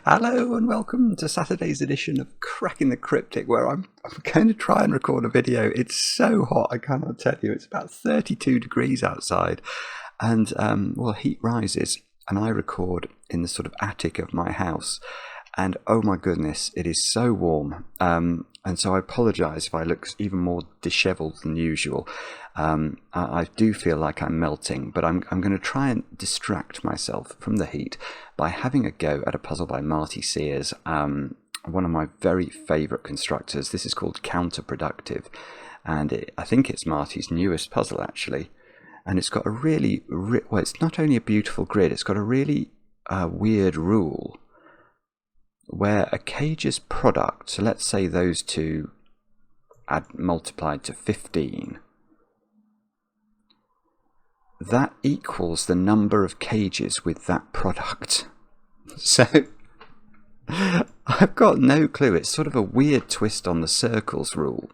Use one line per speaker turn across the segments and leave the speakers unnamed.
Hello and welcome to Saturday's edition of Cracking the Cryptic, where I'm going to try and record a video. It's so hot, I cannot tell you. It's about 32 degrees outside, and heat rises, and I record in the sort of attic of my house, and oh my goodness, it is so warm. And so I apologise if I look even more dishevelled than usual. I do feel like I'm melting, but I'm going to try and distract myself from the heat by having a go at a puzzle by Marty Sears, one of my very favourite constructors. This is called Counterproductive, and I think it's Marty's newest puzzle actually. And it's got a really, well, it's not only a beautiful grid, it's got a really weird rule where a cage's product, so let's say those two multiplied to 15, that equals the number of cages with that product. So I've got no clue. It's sort of a weird twist on the circles rule.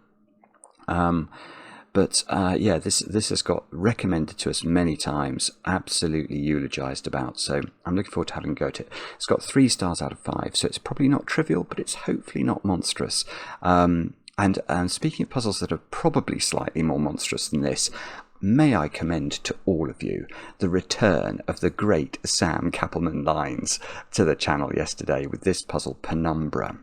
But this has got recommended to us many times, absolutely eulogized about. So I'm looking forward to having a go at it. It's got 3 stars out of 5, so it's probably not trivial, but it's hopefully not monstrous. And speaking of puzzles that are probably slightly more monstrous than this, may I commend to all of you the return of the great Sam Cappleman-Lynes to the channel yesterday with this puzzle Penumbra.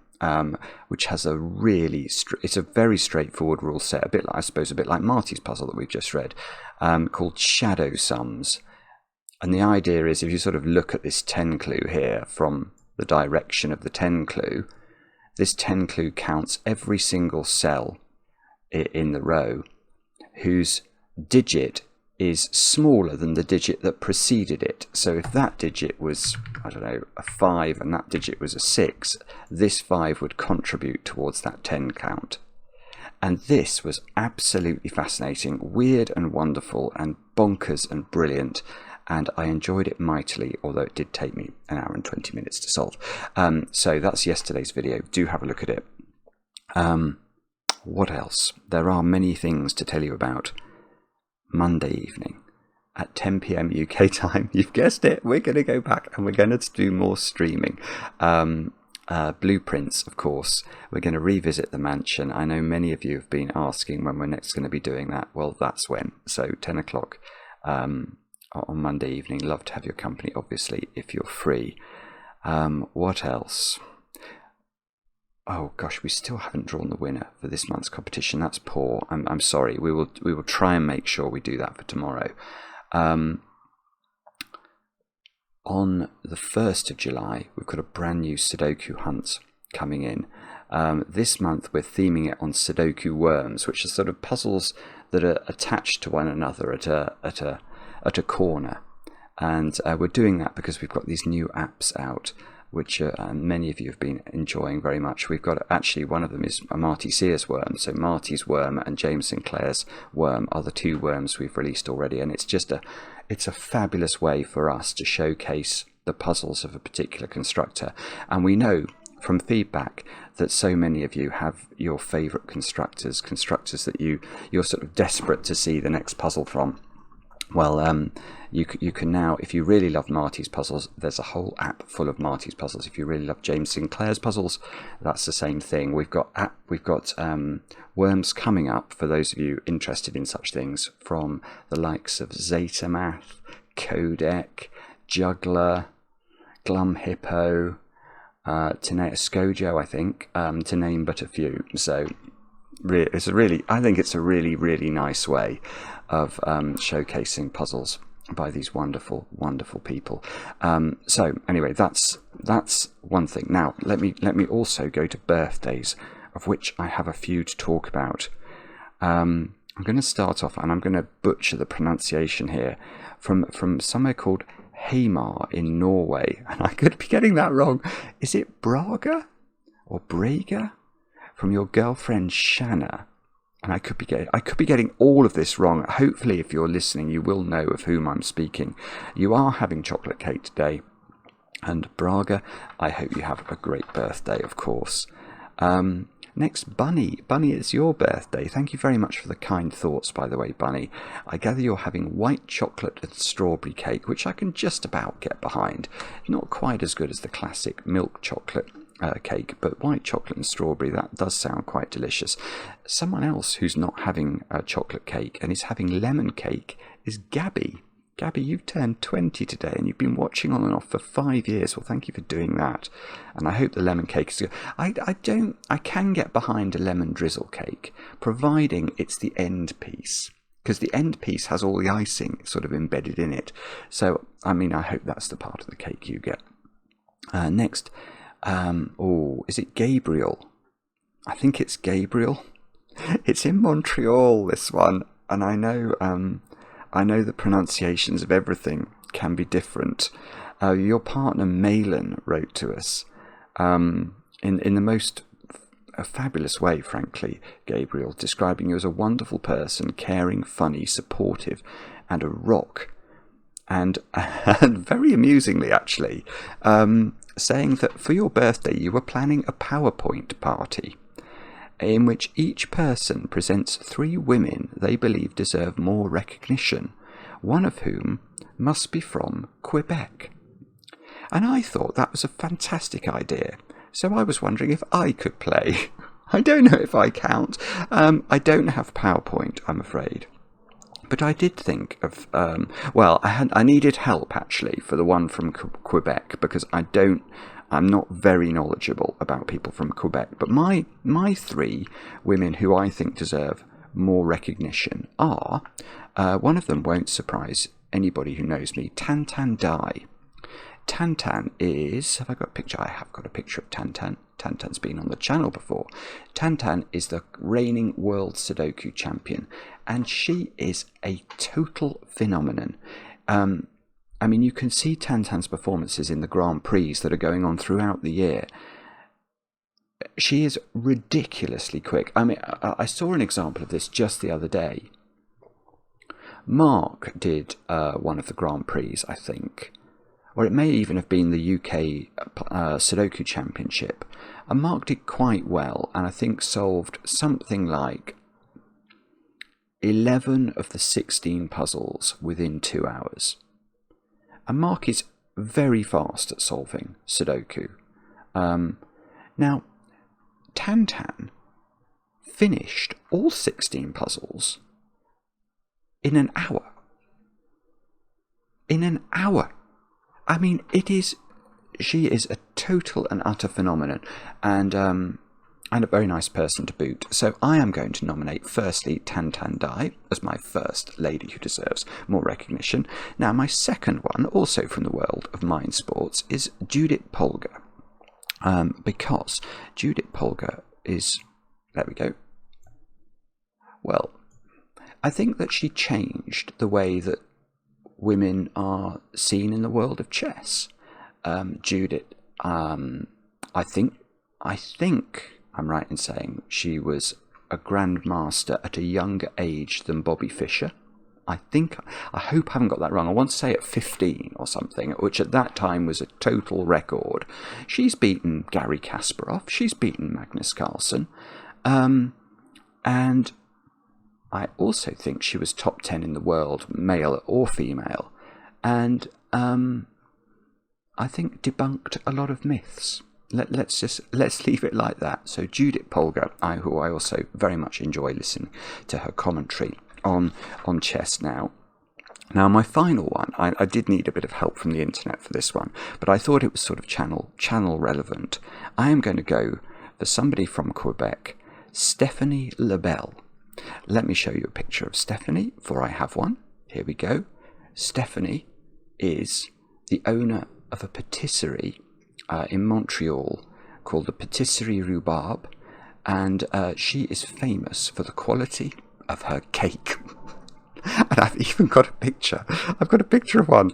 Which has a really, it's a very straightforward rule set, a bit like Marty's puzzle that we've just read, called Shadow Sums. And the idea is, if you sort of look at this 10 clue here from the direction of the 10 clue, this 10 clue counts every single cell in the row whose digit is smaller than the digit that preceded it. So if that digit was, I don't know, a 5 and that digit was a 6, this 5 would contribute towards that 10 count. And this was absolutely fascinating, weird and wonderful and bonkers and brilliant, and I enjoyed it mightily, although it did take me an hour and 20 minutes to solve. So that's yesterday's video. Do have a look at it. What else? There are many things to tell you about. Monday evening at 10 p.m. UK time. You've guessed it. We're going to go back and we're going to do more streaming. Blueprints, of course. We're going to revisit the mansion. I know many of you have been asking when we're next going to be doing that. Well, that's when. So 10 o'clock on Monday evening. Love to have your company, obviously, if you're free. What else? Oh gosh, we still haven't drawn the winner for this month's competition. That's poor. I'm sorry. We will try and make sure we do that for tomorrow. On the 1st of July, we've got a brand new Sudoku hunt coming in. This month we're theming it on Sudoku Worms, which are sort of puzzles that are attached to one another at a corner. And we're doing that because we've got these new apps out, which many of you have been enjoying very much. We've got actually, one of them is a Marty Sears worm. So Marty's worm and James Sinclair's worm are the 2 worms we've released already, and it's a fabulous way for us to showcase the puzzles of a particular constructor. And we know from feedback that so many of you have your favourite constructors that you're sort of desperate to see the next puzzle from. Well, you can now, if you really love Marty's puzzles, there's a whole app full of Marty's puzzles. If you really love James Sinclair's puzzles, that's the same thing. We've got worms coming up for those of you interested in such things, from the likes of Zetamath, Codec, Juggler, Glum Hippo, Teneascojo, I think, to name but a few. So I think it's a really, really nice way of showcasing puzzles by these wonderful, wonderful people. So anyway, that's one thing. Now let me also go to birthdays, of which I have a few to talk about. I'm going to start off, and I'm going to butcher the pronunciation here, from somewhere called Hamar in Norway, and I could be getting that wrong. Is it Braga or Braga? From your girlfriend Shanna, and I could be getting all of this wrong. Hopefully, if you're listening, you will know of whom I'm speaking. You are having chocolate cake today, and Braga, I hope you have a great birthday, of course. Next, Bunny. Bunny, it's your birthday. Thank you very much for the kind thoughts, by the way, Bunny. I gather you're having white chocolate and strawberry cake, which I can just about get behind. Not quite as good as the classic milk chocolate cake, but white chocolate and strawberry, that does sound quite delicious. Someone else who's not having a chocolate cake and is having lemon cake is Gabby. Gabby, you've turned 20 today and you've been watching on and off for 5 years. Well, thank you for doing that. And I hope the lemon cake is good. I can get behind a lemon drizzle cake, providing it's the end piece, because the end piece has all the icing sort of embedded in it. So, I mean, I hope that's the part of the cake you get. Next, is it Gabriel? I think it's Gabriel. It's in Montreal, this one. And I know the pronunciations of everything can be different. Your partner Malin wrote to us in the most fabulous way, frankly, Gabriel, describing you as a wonderful person, caring, funny, supportive, and a rock. And very amusingly, actually, saying that for your birthday you were planning a PowerPoint party in which each person presents 3 women they believe deserve more recognition, one of whom must be from Quebec. And I thought that was a fantastic idea, so I was wondering if I could play. I don't know if I count. I don't have PowerPoint, I'm afraid. But I did think of, I needed help, actually, for the one from Quebec, because I'm not very knowledgeable about people from Quebec. But my 3 women who I think deserve more recognition are, one of them won't surprise anybody who knows me, Tantan Dai. Tantan is, have I got a picture? I have got a picture of Tantan. Tantan's been on the channel before. Tantan is the reigning world Sudoku champion, and she is a total phenomenon. I mean, you can see Tantan's performances in the Grand Prix that are going on throughout the year. She is ridiculously quick. I mean, I saw an example of this just the other day. Mark did one of the Grand Prix, I think. Or it may even have been the UK Sudoku Championship. And Mark did quite well, and I think solved something like 11 of the 16 puzzles within 2 hours. And Mark is very fast at solving Sudoku. Now, Tantan finished all 16 puzzles in an hour. In an hour! I mean, she is a total and utter phenomenon, and a very nice person to boot. So I am going to nominate, firstly, Tantan Dai as my first lady who deserves more recognition. Now, my second one, also from the world of mind sports, is Judith Polgar. Because Judith Polgar is... There we go. Well, I think that she changed the way that women are seen in the world of chess. Judith, I think I'm right in saying she was a grandmaster at a younger age than Bobby Fischer. I hope I haven't got that wrong. I want to say at 15 or something, which at that time was a total record. She's beaten Garry Kasparov. She's beaten Magnus Carlsen. And I also think she was top 10 in the world, male or female. And I think debunked a lot of myths. Let's leave it like that. So Judith Polgar, who I also very much enjoy listening to her commentary on chess now. Now, my final one, I did need a bit of help from the internet for this one, but I thought it was sort of channel relevant. I am going to go for somebody from Quebec, Stephanie Lebel. Let me show you a picture of Stephanie, for I have one. Here we go. Stephanie is the owner of a patisserie in Montreal called the Patisserie Rhubarbe, and she is famous for the quality of her cake. And I've even got a picture. I've got a picture of one.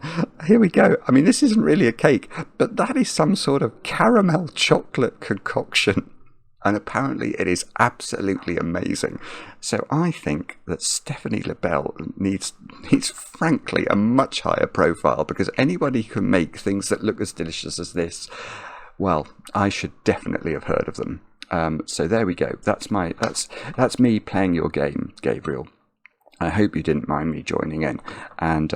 Here we go. I mean, this isn't really a cake, but that is some sort of caramel chocolate concoction. And apparently it is absolutely amazing. So I think that Stephanie Lebel needs frankly a much higher profile, because anybody who can make things that look as delicious as this, well, I should definitely have heard of them. So there we go. That's me playing your game, Gabriel. I hope you didn't mind me joining in. And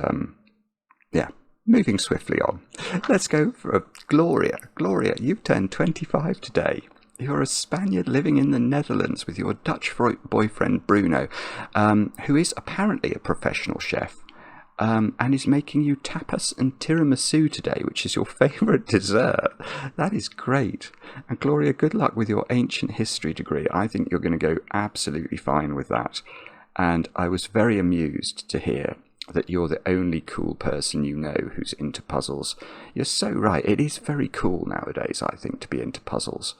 yeah, moving swiftly on. Let's go for Gloria. Gloria, you've turned 25 today. You're a Spaniard living in the Netherlands with your Dutch boyfriend Bruno, who is apparently a professional chef, and is making you tapas and tiramisu today, which is your favourite dessert. That is great. And Gloria, good luck with your ancient history degree. I think you're going to go absolutely fine with that. And I was very amused to hear that you're the only cool person you know who's into puzzles. You're so right. It is very cool nowadays, I think, to be into puzzles.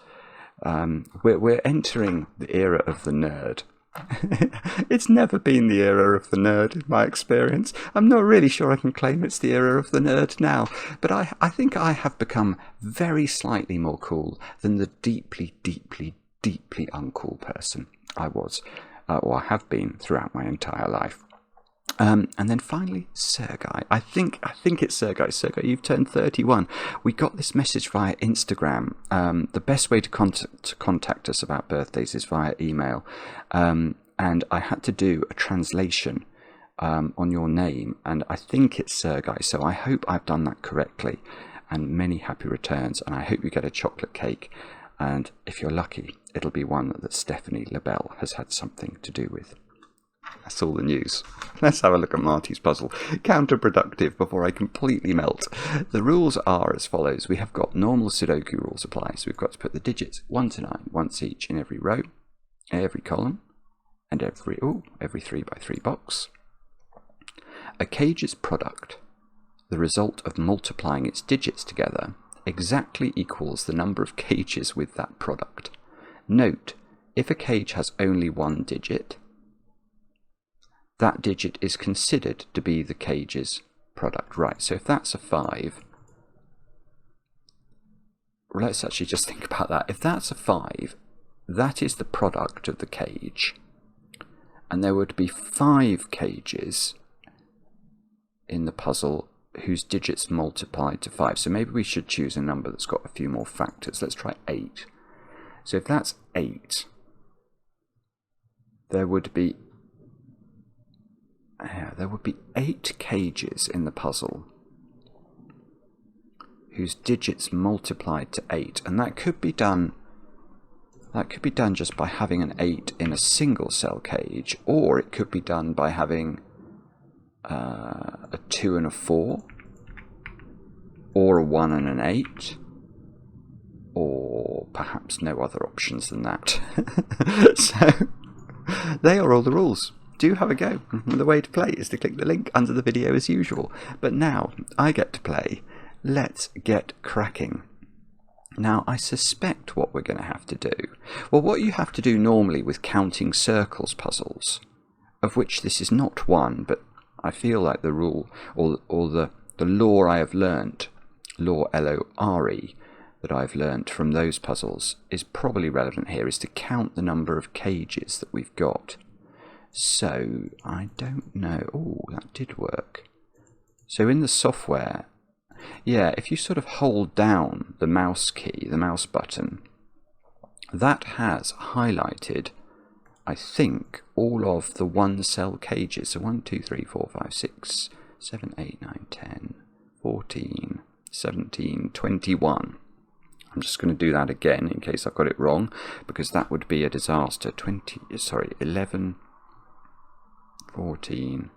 We're entering the era of the nerd. It's never been the era of the nerd in my experience. I'm not really sure I can claim it's the era of the nerd now, but I think I have become very slightly more cool than the deeply, deeply, deeply uncool person I was, or have been throughout my entire life. And then finally, Sergei. I think it's Sergei. Sergei, you've turned 31. We got this message via Instagram. The best way to contact us about birthdays is via email. And I had to do a translation on your name, and I think it's Sergei. So I hope I've done that correctly. And many happy returns. And I hope you get a chocolate cake. And if you're lucky, it'll be one that Stephanie Labelle has had something to do with. That's all the news. Let's have a look at Marty's puzzle. Counterproductive before I completely melt. The rules are as follows. We have got normal Sudoku rules apply. So we've got to put the digits 1 to 9 once each in every row, every column, and every 3 by 3 box. A cage's product, the result of multiplying its digits together, exactly equals the number of cages with that product. Note, if a cage has only one digit, that digit is considered to be the cage's product. Right, so if that's a 5, let's actually just think about that. If that's a 5, that is the product of the cage. And there would be 5 cages in the puzzle whose digits multiplied to 5. So maybe we should choose a number that's got a few more factors. Let's try 8. So if that's 8, there would be 8 cages in the puzzle whose digits multiplied to 8, and that could be done just by having an 8 in a single cell cage, or it could be done by having a 2 and a 4, or a 1 and an 8, or perhaps no other options than that. So they are all the rules. Do have a go. The way to play is to click the link under the video as usual. But now I get to play. Let's get cracking. Now I suspect what we're going to have to do. Well, what you have to do normally with counting circles puzzles, of which this is not one, but I feel like the rule or the lore I have learnt, lore L-O-R-E, that I've learnt from those puzzles is probably relevant here, is to count the number of cages that we've got. So, I don't know. Oh, that did work. So in the software, yeah, if you sort of hold down the mouse key, the mouse button, that has highlighted, I think, all of the 1 cell cages. So 1, 2, 3, 4, 5, 6, 7, 8, 9, 10, 14, 17, 21. I'm just going to do that again in case I've got it wrong, because that would be a disaster. 11... 14,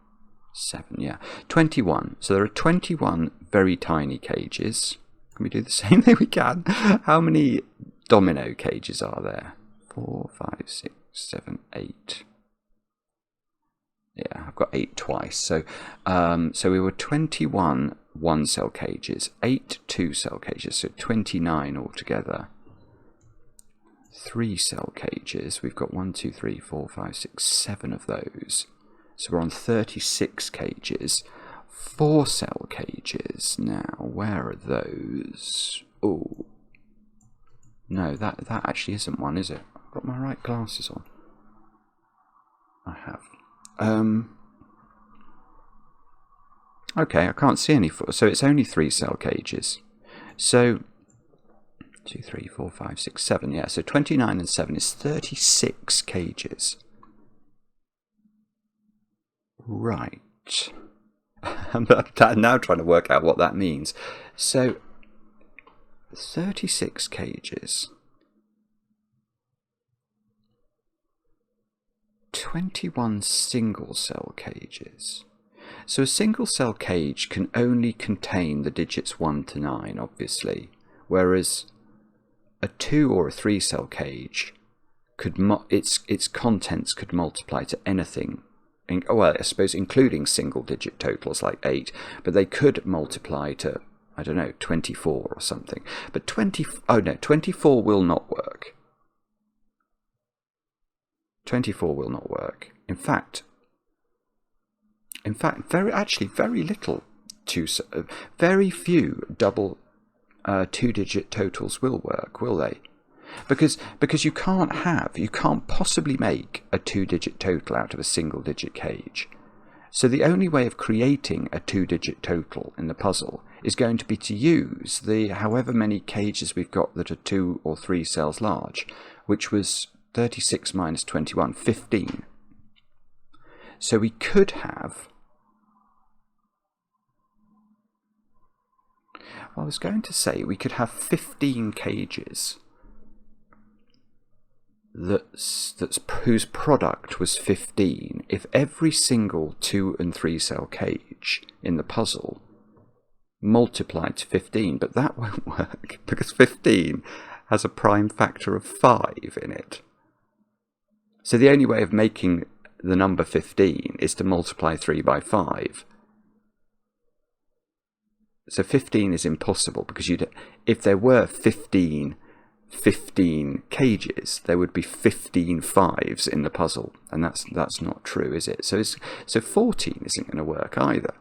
7, yeah, 21. So there are 21 very tiny cages. Can we do the same? There we can. How many domino cages are there? 4, 5, 6, 7, 8. Yeah, I've got 8 twice. So, so we were 21 1-cell cages, 8 2-cell cages, so 29 altogether. 3-cell cages. We've got 1, 2, 3, 4, 5, 6, 7 of those. So we're on 36 cages. 4-cell cages. Now, where are those? Oh, no, that actually isn't one, is it? I've got my right glasses on. I have. Okay, I can't see any 4. So it's only 3-cell cages. So 2, 3, 4, 5, 6, 7. Yeah, so 29 and 7 is 36 cages. Right. I'm now trying to work out what that means. So 36 cages. 21 single cell cages. So a single cell cage can only contain the digits 1 to 9, obviously, whereas a 2 or a 3 cell cage could its contents could multiply to anything. Well, I suppose including single digit totals like 8, but they could multiply to, I don't know, 24 or something. But 24 will not work. 24 will not work. In fact, very little, very few double two-digit totals will work, will they? Because you can't possibly make a two-digit total out of a single-digit cage. So the only way of creating a two-digit total in the puzzle is going to be to use the however many cages we've got that are 2 or 3 cells large, which was 36 minus 21, 15. So we could have... I was going to say we could have 15 cages whose product was 15 if every single 2 and 3 cell cage in the puzzle multiplied to 15, but that won't work because 15 has a prime factor of 5 in it. So the only way of making the number 15 is to multiply 3 by 5. So 15 is impossible because if there were 15 cages, there would be 15 5s in the puzzle, and that's not true, is it? So 14 isn't going to work either,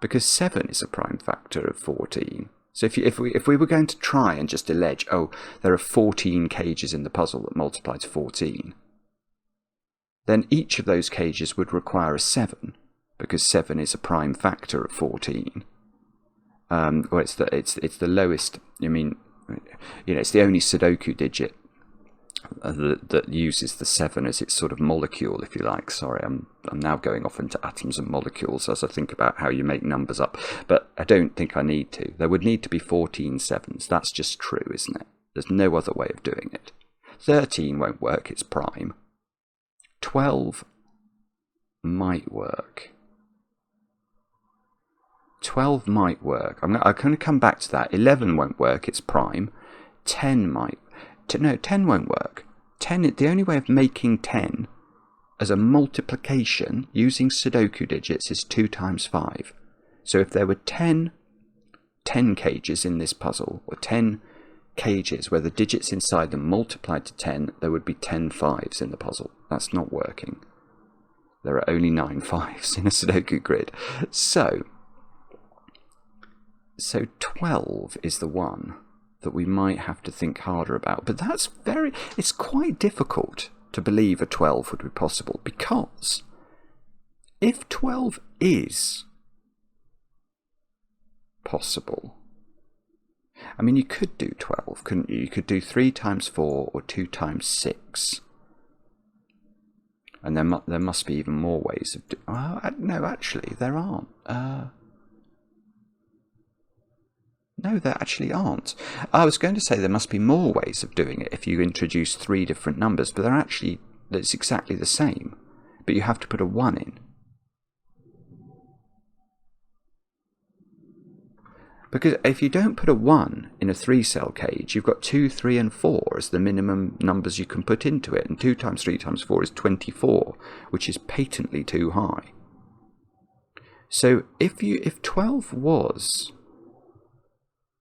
because 7 is a prime factor of 14. So if we were going to try and just allege, oh, there are 14 cages in the puzzle that multiply to 14, then each of those cages would require a 7, because 7 is a prime factor of 14. Well, it's the lowest. I mean, it's the only Sudoku digit that uses the 7 as its sort of molecule, if you like. Sorry, I'm now going off into atoms and molecules as I think about how you make numbers up, but I don't think I need to. There would need to be 14 7s. That's just true, isn't it? There's no other way of doing it. 13 won't work. It's prime. 12 might work. 12 might work. I'm going to come back to that. 11 won't work. It's prime. 10 might. No, 10 won't work. 10. The only way of making 10 as a multiplication using Sudoku digits is 2 times 5. So if there were 10 cages in this puzzle, or 10 cages where the digits inside them multiplied to 10, there would be 10 5s in the puzzle. That's not working. There are only 9 5s in a Sudoku grid. So 12 is the one that we might have to think harder about. But it's quite difficult to believe a 12 would be possible, because if 12 is possible, I mean, you could do 12, couldn't you? You could do 3 times 4 or 2 times 6. And there must be even more ways of no, actually, there aren't. No, there actually aren't. I was going to say there must be more ways of doing it if you introduce 3 different numbers, but it's exactly the same. But you have to put a 1 in. Because if you don't put a 1 in a 3-cell cage, you've got 2, 3, and 4 as the minimum numbers you can put into it. And 2 times 3 times 4 is 24, which is patently too high. So if 12 was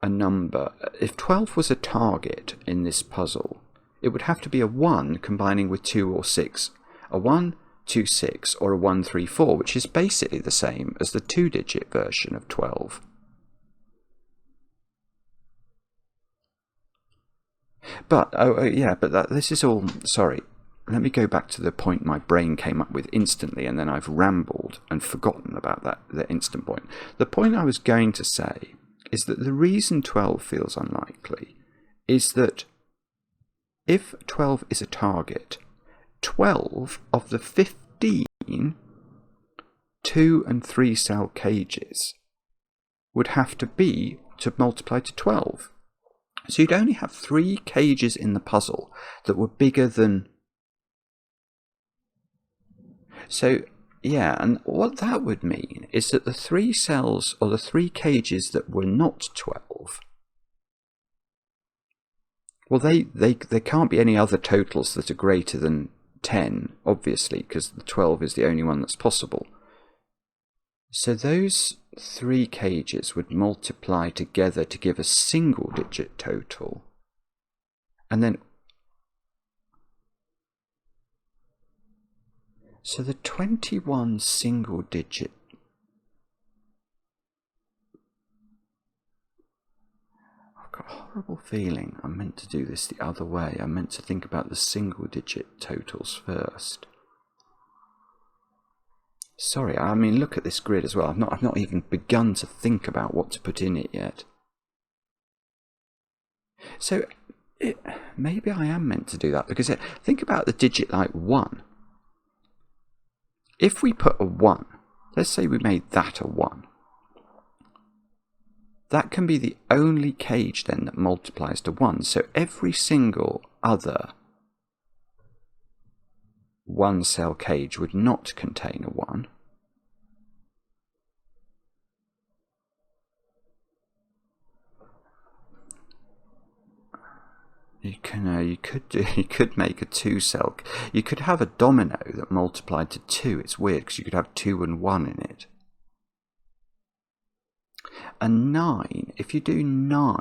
a number, if 12 was a target in this puzzle, it would have to be a 1 combining with 2 or 6. A 1, 2, 6, or a 1, 3, 4, which is basically the same as the 2-digit version of 12. But, this is all... Sorry, let me go back to the point my brain came up with instantly, and then I've rambled and forgotten about the instant point. The point I was going to say is that the reason 12 feels unlikely is that if 12 is a target, 12 of the 15 2 and 3 cell cages would have to be to multiply to 12. So you'd only have 3 cages in the puzzle that were bigger than... So, yeah, and what that would mean is that the 3 cells, or the 3 cages that were not 12, well, there can't be any other totals that are greater than 10, obviously, because the 12 is the only one that's possible. So those 3 cages would multiply together to give a single digit total. And then, so the 21 single digit, I've got a horrible feeling I meant to do this the other way. I meant to think about the single digit totals first. Sorry, I mean, look at this grid as well. I've not even begun to think about what to put in it yet. So, maybe I am meant to do that, because think about the digit like 1. If we put a 1, let's say we made that a 1, that can be the only cage then that multiplies to 1. So every single other 1 cell cage would not contain a 1. You could make a 2 cell. You could have a domino that multiplied to 2. It's weird because you could have 2 and 1 in it. A 9. If you do 9.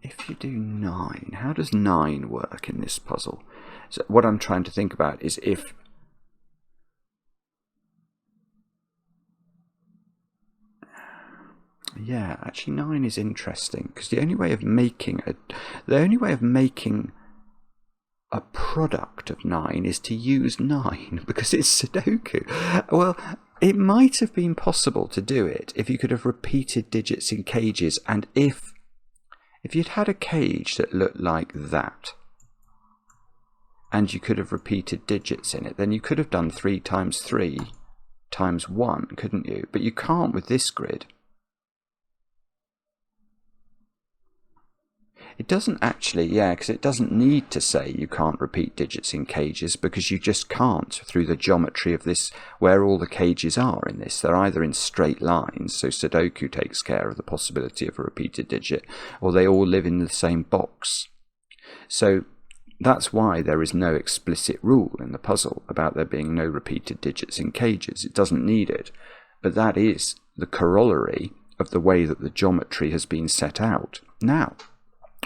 If you do 9, how does 9 work in this puzzle? So what I'm trying to think about is if... Yeah, actually 9 is interesting, because the only way of making a product of 9 is to use 9, because it's Sudoku. Well, it might have been possible to do it if you could have repeated digits in cages, and if you'd had a cage that looked like that, and you could have repeated digits in it, then you could have done 3 times 3 times 1, couldn't you? But you can't with this grid. It doesn't actually, yeah, because it doesn't need to say you can't repeat digits in cages, because you just can't through the geometry of this, where all the cages are in this. They're either in straight lines, so Sudoku takes care of the possibility of a repeated digit, or they all live in the same box. So that's why there is no explicit rule in the puzzle about there being no repeated digits in cages. It doesn't need it. But that is the corollary of the way that the geometry has been set out. Now,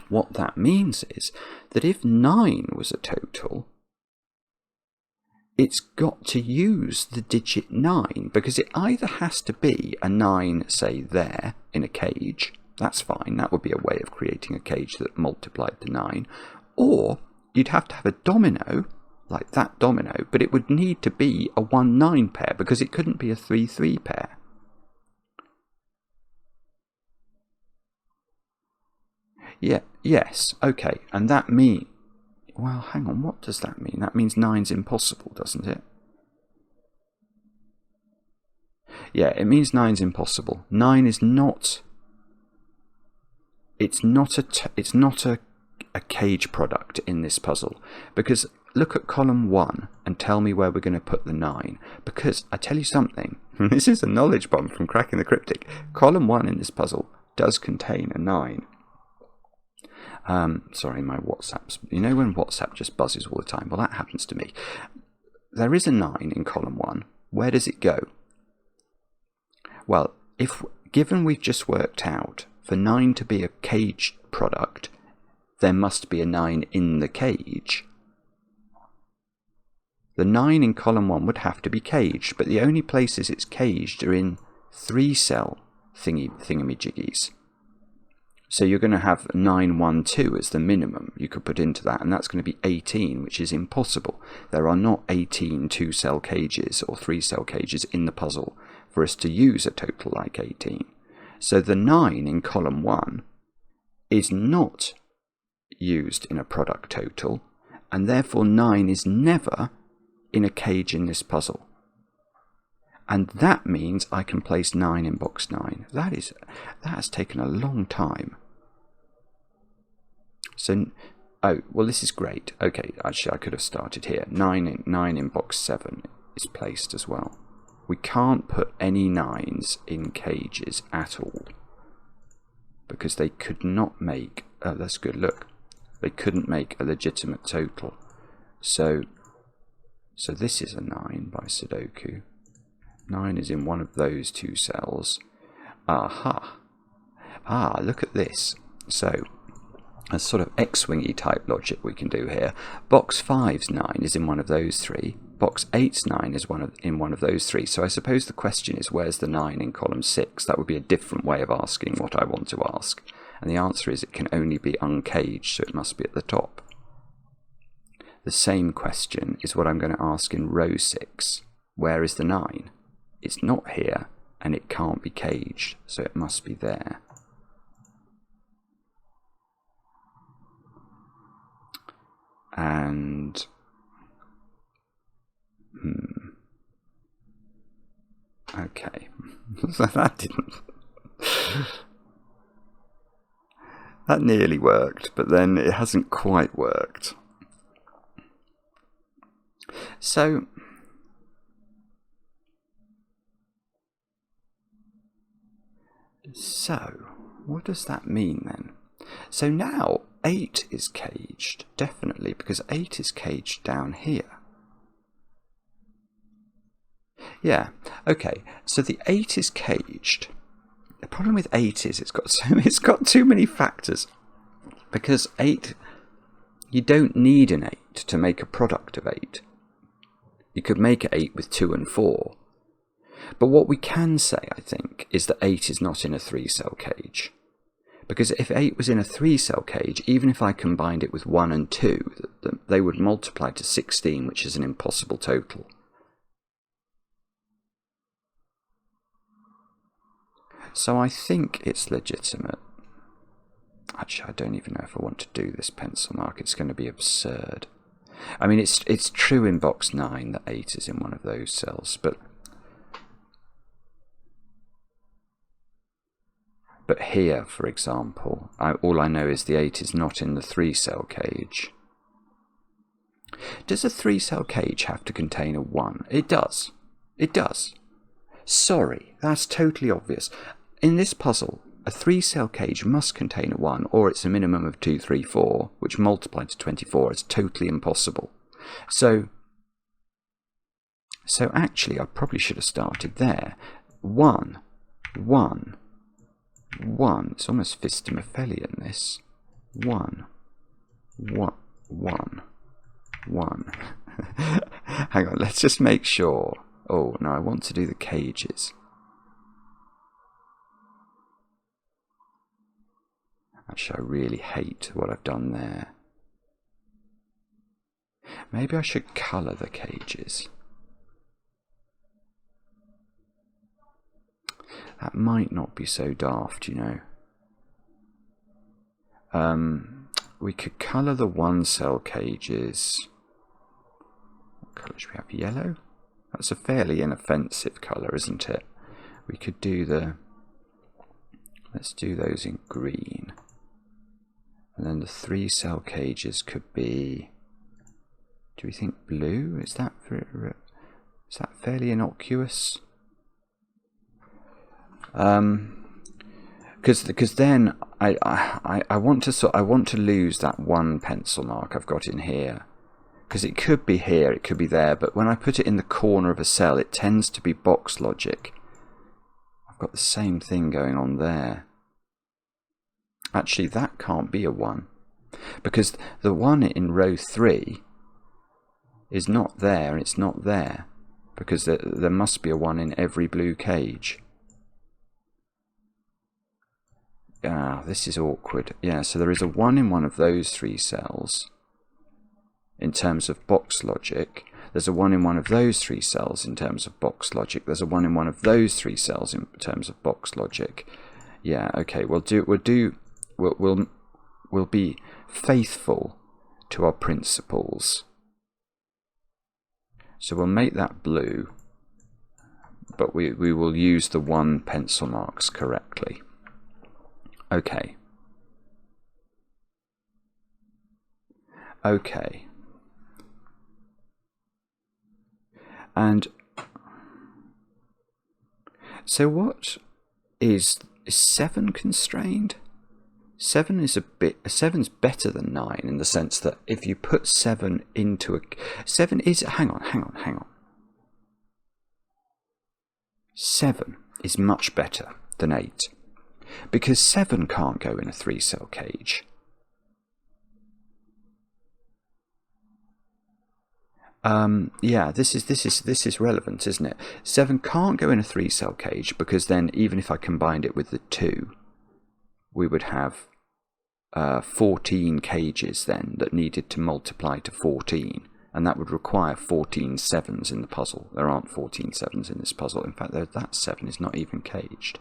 what that means is that if 9 was a total, it's got to use the digit 9, because it either has to be a 9, say, there in a cage. That's fine. That would be a way of creating a cage that multiplied to 9. Or you'd have to have a domino, like that domino, but it would need to be a 1-9 pair, because it couldn't be a 3-3 pair. Yeah, yes, okay, and that means... Well, hang on, what does that mean? That means 9's impossible, doesn't it? Yeah, it means 9's impossible. 9 is not... It's not a cage product in this puzzle, because look at column 1 and tell me where we're going to put the 9. Because, I tell you something, this is a knowledge bomb from Cracking the Cryptic. Column 1 in this puzzle does contain a 9. Sorry, my WhatsApp's... You know when WhatsApp just buzzes all the time? Well, that happens to me. There is a 9 in column 1. Where does it go? Well, given we've just worked out, for 9 to be a cage product, there must be a 9 in the cage. The 9 in column 1 would have to be caged, but the only places it's caged are in 3-cell thingamajiggies. So you're going to have 9, 1, 2 as the minimum you could put into that, and that's going to be 18, which is impossible. There are not 18 2-cell cages or 3-cell cages in the puzzle for us to use a total like 18. So the 9 in column 1 is not used in a product total, and therefore 9 is never in a cage in this puzzle. And that means I can place 9 in box 9. That has taken a long time. So, oh, well, this is great. Okay, actually I could have started here. 9 in box 7 is placed as well. We can't put any 9s in cages at all, because they could not make, oh, that's good, look, they couldn't make a legitimate total. So this is a 9 by Sudoku. 9 is in one of those 2 cells. Aha. Ah, look at this. So a sort of X-wingy type logic we can do here. Box 5's 9 is in one of those 3. Box 8's 9 is in one of those 3. So I suppose the question is, where's the 9 in column 6? That would be a different way of asking what I want to ask. And the answer is it can only be uncaged, so it must be at the top. The same question is what I'm going to ask in row 6. Where is the 9? It's not here, and it can't be caged, so it must be there. And okay, so that nearly worked, but then it hasn't quite worked. So what does that mean then? So now 8 is caged, definitely, because 8 is caged down here. Yeah, okay, so the 8 is caged. The problem with 8 is it's got too many factors, because 8, you don't need an 8 to make a product of 8. You could make 8 with 2 and 4. But what we can say, I think, is that 8 is not in a 3-cell cage. Because if 8 was in a 3-cell cage, even if I combined it with 1 and 2, they would multiply to 16, which is an impossible total. So I think it's legitimate. Actually, I don't even know if I want to do this pencil mark. It's going to be absurd. I mean, it's true in box 9 that 8 is in one of those cells, but here, for example, all I know is the 8 is not in the 3-cell cage. Does a 3-cell cage have to contain a 1? It does. It does. Sorry, that's totally obvious. In this puzzle, a 3-cell cage must contain a 1, or it's a minimum of 2, 3, 4, which multiplied to 24 is totally impossible. So actually, I probably should have started there. 1, 1, 1. It's almost Fistomaphelian, this. 1, 1, 1, 1. Hang on, let's just make sure. Oh, no, I want to do the cages. Actually, I really hate what I've done there. Maybe I should colour the cages. That might not be so daft, you know. We could colour the 1-cell cages. What colour should we have? Yellow? That's a fairly inoffensive colour, isn't it? We could do let's do those in green. And then the 3-cell cages could be, do we think blue? Is that fairly innocuous? Because then I want to lose that 1 pencil mark I've got in here, because it could be here, it could be there, but when I put it in the corner of a cell, it tends to be box logic. I've got the same thing going on there. Actually, that can't be a 1, because the 1 in row 3 is not there, and it's not there, because there must be a 1 in every blue cage. Ah, this is awkward. Yeah, so there is a 1 in one of those 3 cells in terms of box logic. There's a 1 in one of those 3 cells in terms of box logic. There's a 1 in one of those 3 cells in terms of box logic. Yeah, okay, we'll be faithful to our principles. So we'll make that blue, but we will use the 1 pencil marks correctly. Okay. Okay. And so what is 7 constrained? 7 is 7's better than 9 in the sense that if you put 7 into a 7 is hang on. 7 is much better than 8 because 7 can't go in a 3-cell cage. Yeah, this is relevant, isn't it? 7 can't go in a 3-cell cage because then even if I combined it with the 2, we would have 14 cages then that needed to multiply to 14, and that would require 14 7s in the puzzle. There aren't 14 7s in this puzzle. In fact, that 7 is not even caged.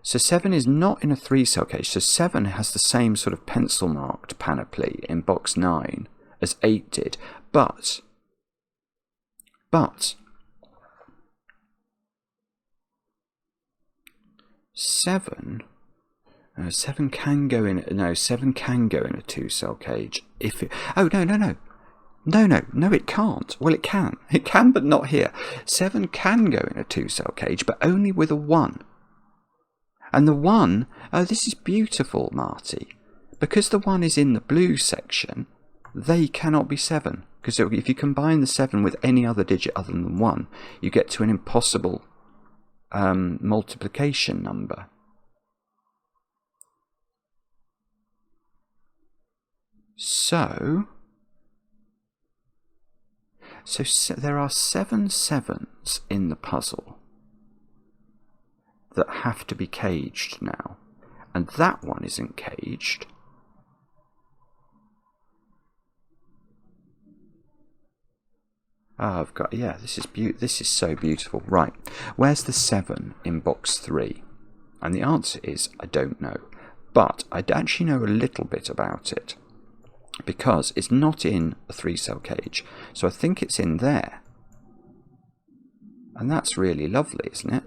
So 7 is not in a 3-cell cage. So 7 has the same sort of pencil marked panoply in box 9 as 8 did, but 7 can go in. No, 7 can go in a 2-cell cage if it. Oh no, it can't. Well, it can, but not here. 7 can go in a 2-cell cage, but only with a 1. And the 1, oh, this is beautiful, Marty. Because the 1 is in the blue section, they cannot be 7. Because if you combine the 7 with any other digit other than 1, you get to an impossible multiplication number. So there are 7 7s in the puzzle that have to be caged now, and that one isn't caged. Oh, I've got, yeah, this is so beautiful. Right, where's the 7 in box 3? And the answer is I don't know, but I actually know a little bit about it because it's not in a 3-cell cage, so I think it's in there, and that's really lovely, isn't it?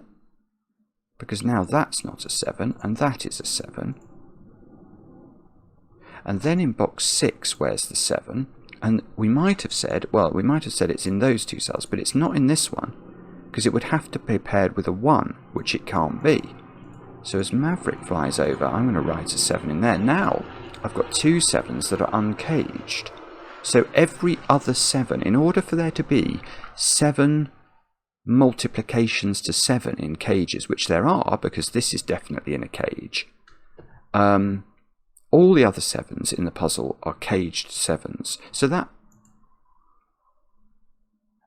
Because now that's not a 7, and that is a 7. And then in box 6, where's the 7? And we might have said, it's in those 2 cells, but it's not in this one, because it would have to be paired with a 1, which it can't be. So as Maverick flies over, I'm going to write a 7 in there. Now, I've got 2 7s that are uncaged. So every other 7, in order for there to be 7 multiplications to 7 in cages, which there are, because this is definitely in a cage, all the other 7s in the puzzle are caged 7s. So that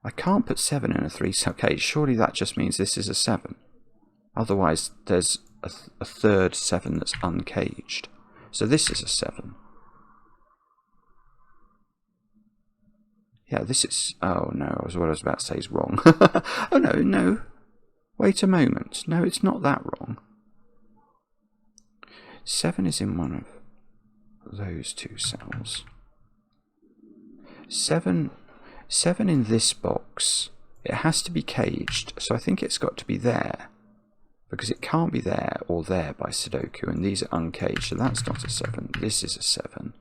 I can't put 7 in a 3-cell cage. Surely that just means this is a 7. Otherwise there's a third 7 that's uncaged. So this is a 7. Yeah, this is... Oh, no, what I was about to say is wrong. Oh, no. Wait a moment. No, it's not that wrong. 7 is in one of those 2 cells. 7 in this box. It has to be caged, so I think it's got to be there. Because it can't be there or there by Sudoku, and these are uncaged, so that's not a 7. This is a 7.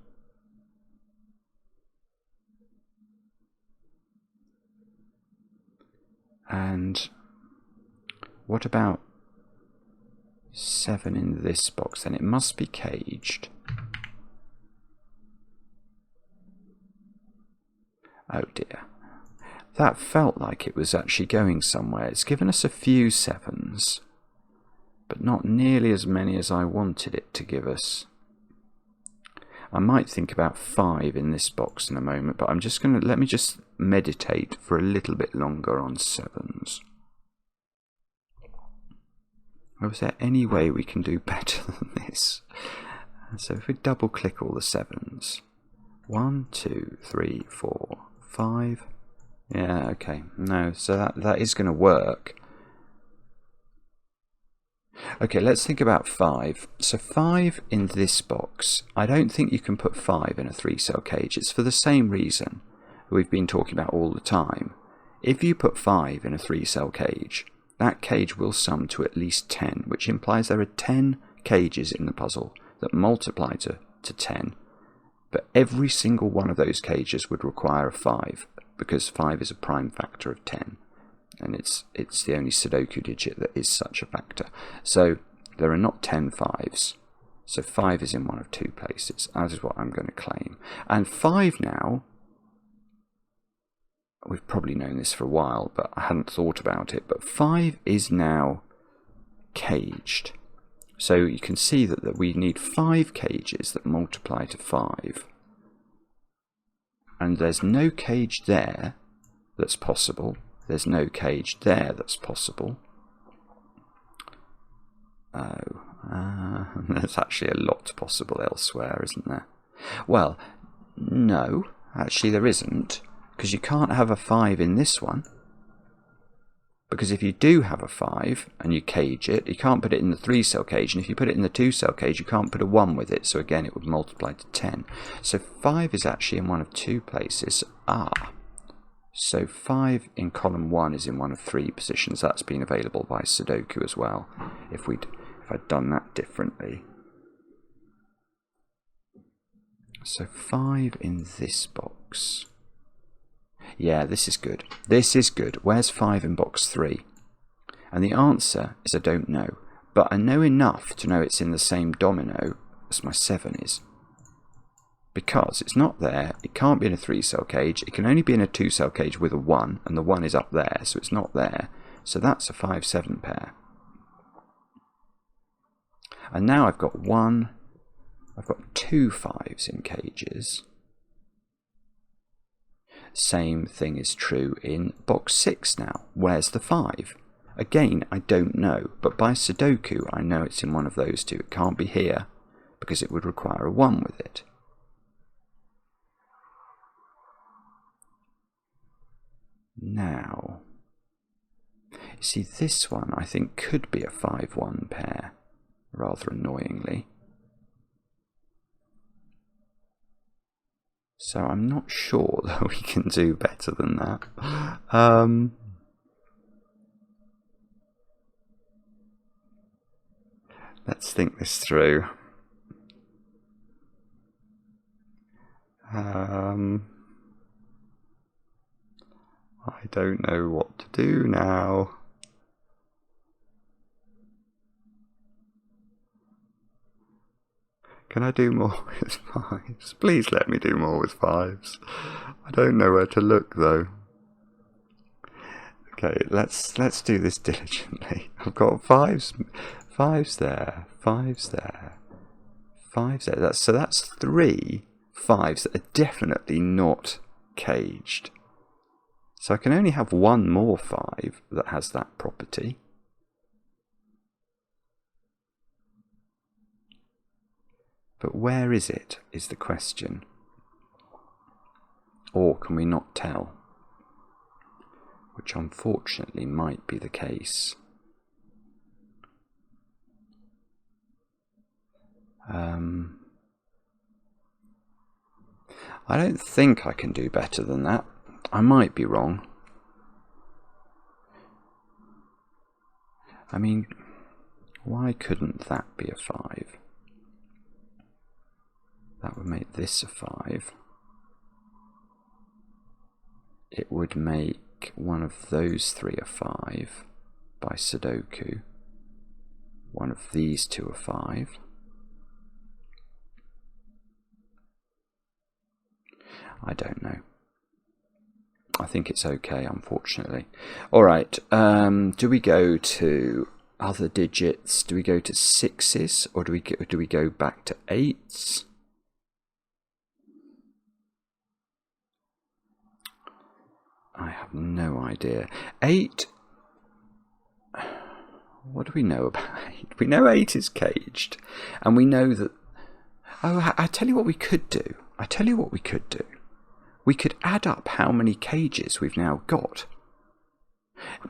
And what about 7 in this box? Then it must be caged. Oh dear. That felt like it was actually going somewhere. It's given us a few 7s, but not nearly as many as I wanted it to give us. I might think about 5 in this box in a moment, but I'm just going to let me just meditate for a little bit longer on 7s. Or is there any way we can do better than this? So if we double click all the 7s, 1, 2, 3, 4, 5. Yeah, okay. No, so that is going to work. Okay, let's think about 5. So 5 in this box, I don't think you can put 5 in a 3-cell cage. It's for the same reason we've been talking about all the time. If you put 5 in a 3-cell cage, that cage will sum to at least 10, which implies there are 10 cages in the puzzle that multiply to 10. But every single one of those cages would require a 5, because 5 is a prime factor of 10. And it's the only Sudoku digit that is such a factor. So there are not 10 5s. So 5 is in one of 2 places. That is what I'm going to claim. And 5 now, we've probably known this for a while, but I hadn't thought about it. But 5 is now caged. So you can see that we need 5 cages that multiply to 5. And there's no cage there that's possible. There's no cage there that's possible. There's actually a lot possible elsewhere, isn't there? Well, no, actually there isn't, because you can't have a 5 in this one. Because if you do have a 5 and you cage it, you can't put it in the 3-cell cage, and if you put it in the 2-cell cage, you can't put a 1 with it, so again it would multiply to 10. So 5 is actually in one of 2 places. So 5 in column 1 is in one of 3 positions. That's been available by Sudoku as well, if I'd done that differently. So 5 in this box. Yeah, this is good. This is good. Where's 5 in box 3? And the answer is I don't know. But I know enough to know it's in the same domino as my 7 is. Because it's not there, it can't be in a 3-cell cage, it can only be in a 2-cell cage with a 1, and the 1 is up there, so it's not there. So that's a 5-7 pair. And now I've got 2 5s in cages. Same thing is true in box 6 now. Where's the 5? Again, I don't know, but by Sudoku I know it's in one of those 2. It can't be here, because it would require a 1 with it. Now, you see, this one I think could be a 5-1 pair, rather annoyingly. So I'm not sure that we can do better than that. Let's think this through. I don't know what to do now. Can I do more with 5s? Please let me do more with 5s. I don't know where to look though. Okay, let's do this diligently. I've got 5s there, 5s there, 5s there. So that's 3 5s that are definitely not caged. So I can only have 1 more 5 that has that property. But where is it, is the question. Or can we not tell? Which unfortunately might be the case. I don't think I can do better than that. I might be wrong. I mean, why couldn't that be a 5? That would make this a 5. It would make one of those 3 a 5 by Sudoku. One of these 2 a 5. I don't know. I think it's okay, unfortunately. Alright, do we go to other digits? Do we go to 6s, or do we go back to 8s? I have no idea. 8... What do we know about 8? We know 8 is caged, and we know that... Oh, I tell you what we could do. I tell you what we could do. We could add up how many cages we've now got.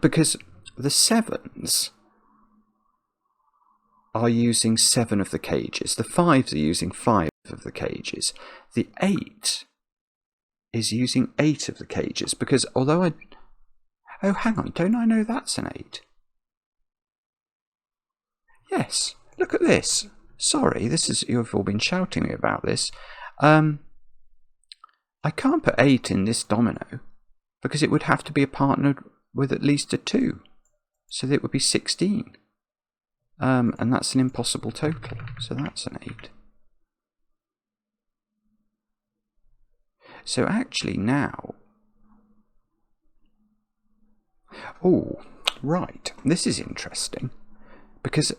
Because the 7s are using 7 of the cages. The 5s are using 5 of the cages. The 8 is using 8 of the cages. Because although I... Oh, hang on. Don't I know that's an 8? Yes. Look at this. Sorry, you've all been shouting me about this. I can't put 8 in this domino because it would have to be partnered with at least a 2. So that it would be 16. And that's an impossible total. So that's an 8. So actually now... Oh, right. This is interesting. Because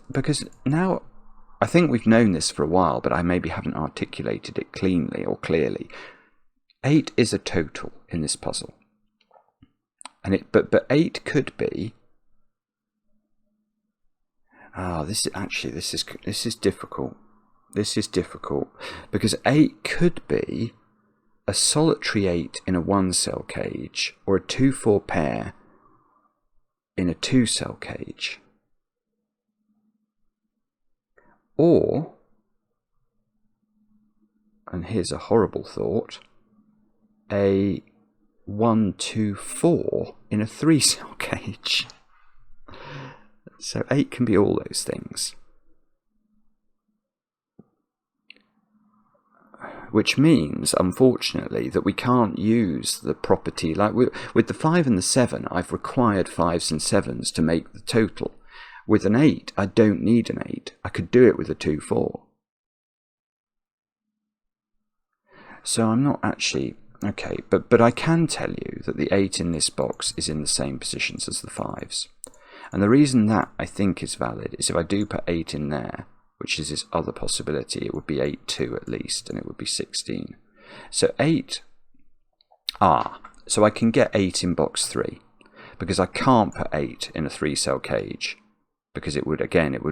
now... I think we've known this for a while, but I maybe haven't articulated it cleanly or clearly. 8 is a total in this puzzle. And but 8 could be... this is difficult. This is difficult because 8 could be a solitary 8 in a 1-cell cage or a 2-4 pair in a 2-cell cage. Or, and here's a horrible thought, a 1, 2, 4 in a 3-cell cage. So 8 can be all those things. Which means, unfortunately, that we can't use the property, like with the 5 and the 7, I've required 5s and 7s to make the total. With an 8, I don't need an 8. I could do it with a 2, 4. So I'm not actually... Okay, but I can tell you that the 8 in this box is in the same positions as the 5s. And the reason that I think is valid is if I do put 8 in there, which is this other possibility, it would be 8, 2 at least, and it would be 16. So 8... so I can get 8 in box 3, because I can't put 8 in a 3-cell cage. Because it would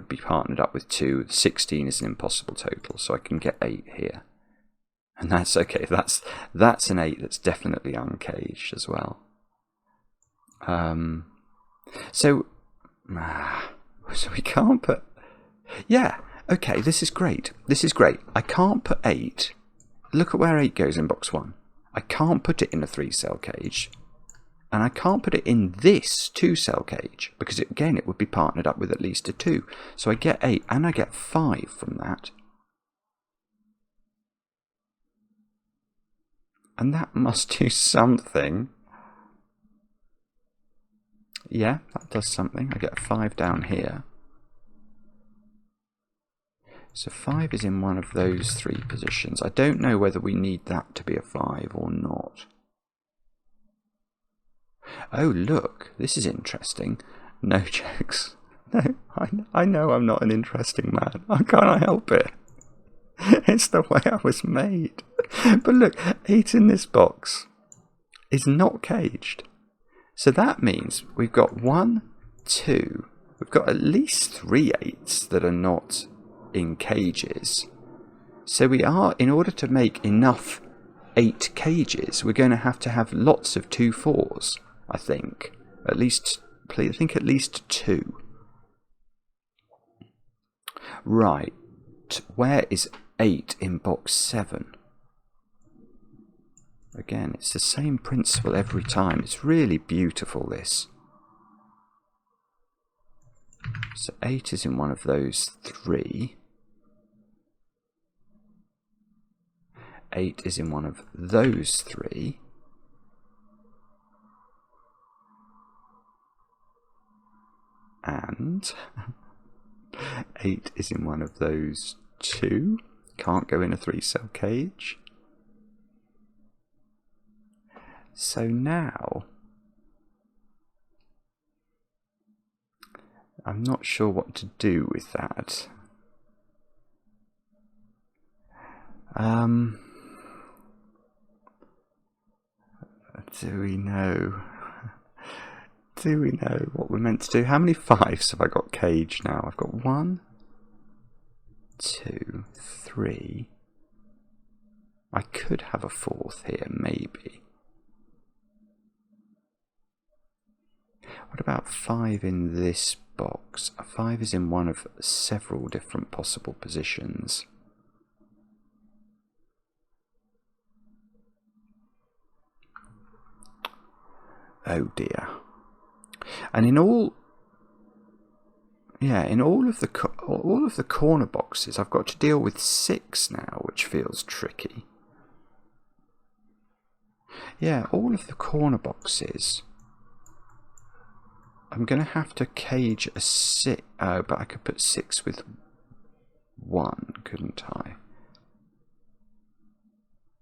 be partnered up with 2. 16 is an impossible total, so I can get 8 here. And that's okay. That's an 8 that's definitely uncaged as well. So we can't put... Yeah, okay, this is great. This is great. I can't put 8. Look at where 8 goes in box 1. I can't put it in a 3-cell cage. And I can't put it in this 2-cell cage, because again it would be partnered up with at least a 2. So I get 8, and I get 5 from that. And that must do something. Yeah, that does something. I get a 5 down here. So 5 is in one of those 3 positions. I don't know whether we need that to be a 5 or not. Oh, look, this is interesting. No jokes. No, I know I'm not an interesting man. How can I help it? It's the way I was made. But look, 8 in this box is not caged. So that means we've got 1, 2, we've got at least 3 8s that are not in cages. So we are, in order to make enough 8 cages, we're going to have lots of 2 4s. I think at least 2. Right, where is 8 in box 7? Again, it's the same principle every time. It's really beautiful, this. So 8 is in one of those 3. 8 is in one of those 3. And 8 is in one of those 2. Can't go in a 3-cell cage. So now I'm not sure what to do with that. Do we know? Do we know what we're meant to do? How many 5s have I got caged now? I've got 1, 2, 3, I could have a fourth here, maybe. What about 5 in this box? 5 is in one of several different possible positions. Oh dear. And in all of the corner boxes, I've got to deal with 6 now, which feels tricky. Yeah, all of the corner boxes. I'm going to have to cage a 6. Oh, but I could put 6 with 1, couldn't I?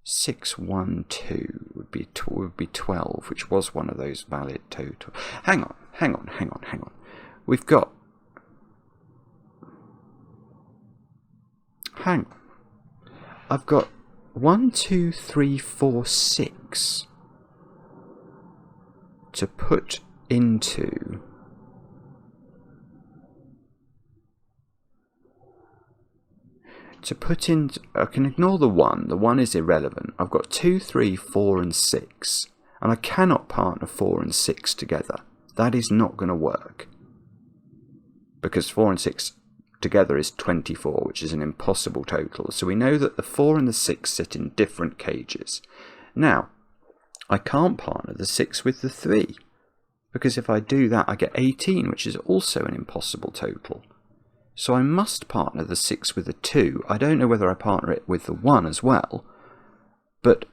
6, 1, 2 would be 12, which was one of those valid total. Hang on. We've got. Hang on. I've got 1, 2, 3, 4, 6 to put into. I can ignore the 1. The 1 is irrelevant. I've got 2, 3, 4 and 6. And I cannot partner 4 and 6 together. That is not going to work. Because 4 and 6 together is 24, which is an impossible total. So we know that the 4 and the 6 sit in different cages. Now, I can't partner the 6 with the 3. Because if I do that, I get 18, which is also an impossible total. So I must partner the 6 with the 2. I don't know whether I partner it with the 1 as well. But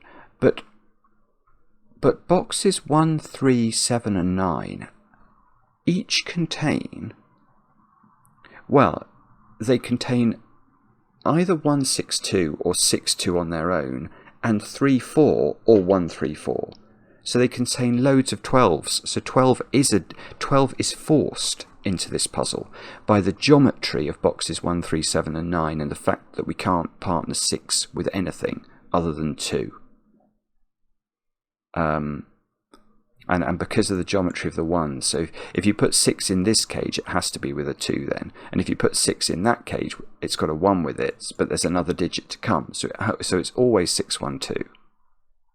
boxes 1, 3, 7 and 9 each contain, well, they contain either 1, 6, 2 or 6, 2 on their own, and 3, 4 or 1, 3, 4. So they contain loads of 12s. So 12 is forced into this puzzle by the geometry of boxes 1, 3, 7 and 9 and the fact that we can't partner 6 with anything other than 2. And because of the geometry of the 1, so if you put 6 in this cage, it has to be with a 2 then. And if you put 6 in that cage, it's got a 1 with it, but there's another digit to come. So it's always 6, 1, 2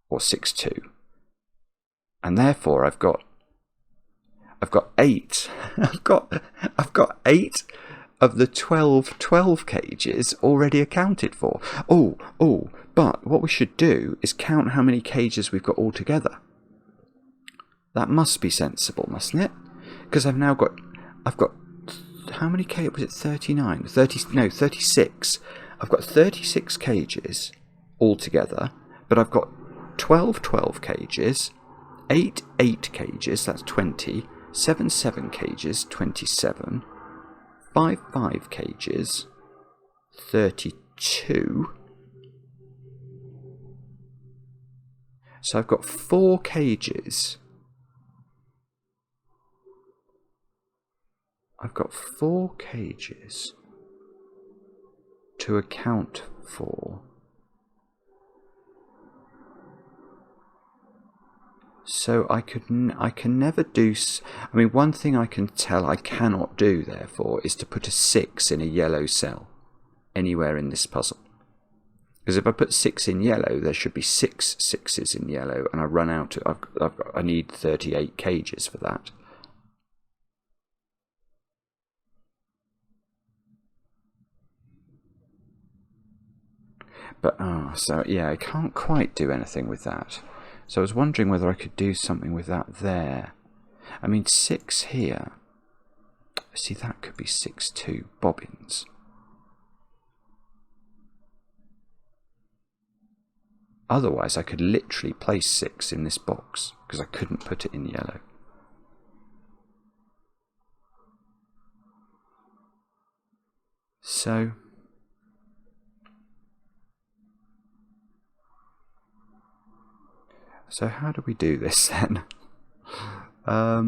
or 6, 2. And therefore I've got 8. I've got 8 of the 12 cages already accounted for. But what we should do is count how many cages we've got altogether. That must be sensible, mustn't it? Because I've got how many cages? Was it 39? 36. I've got 36 cages altogether, but I've got 12 cages, 8 cages, that's 20, 7 cages, 27, 5 cages, 32. So I've got 4 cages. I've got 4 cages to account for. So I can never do. I mean, one thing I can tell I cannot do, therefore, is to put a 6 in a yellow cell anywhere in this puzzle. Because if I put 6 in yellow, there should be 6 6s in yellow, and I run out. I need 38 cages for that. But so yeah, I can't quite do anything with that. So I was wondering whether I could do something with that there. I mean, 6 here. See, that could be 6, 2 bobbins. Otherwise, I could literally place 6 in this box, because I couldn't put it in yellow. So how do we do this then? I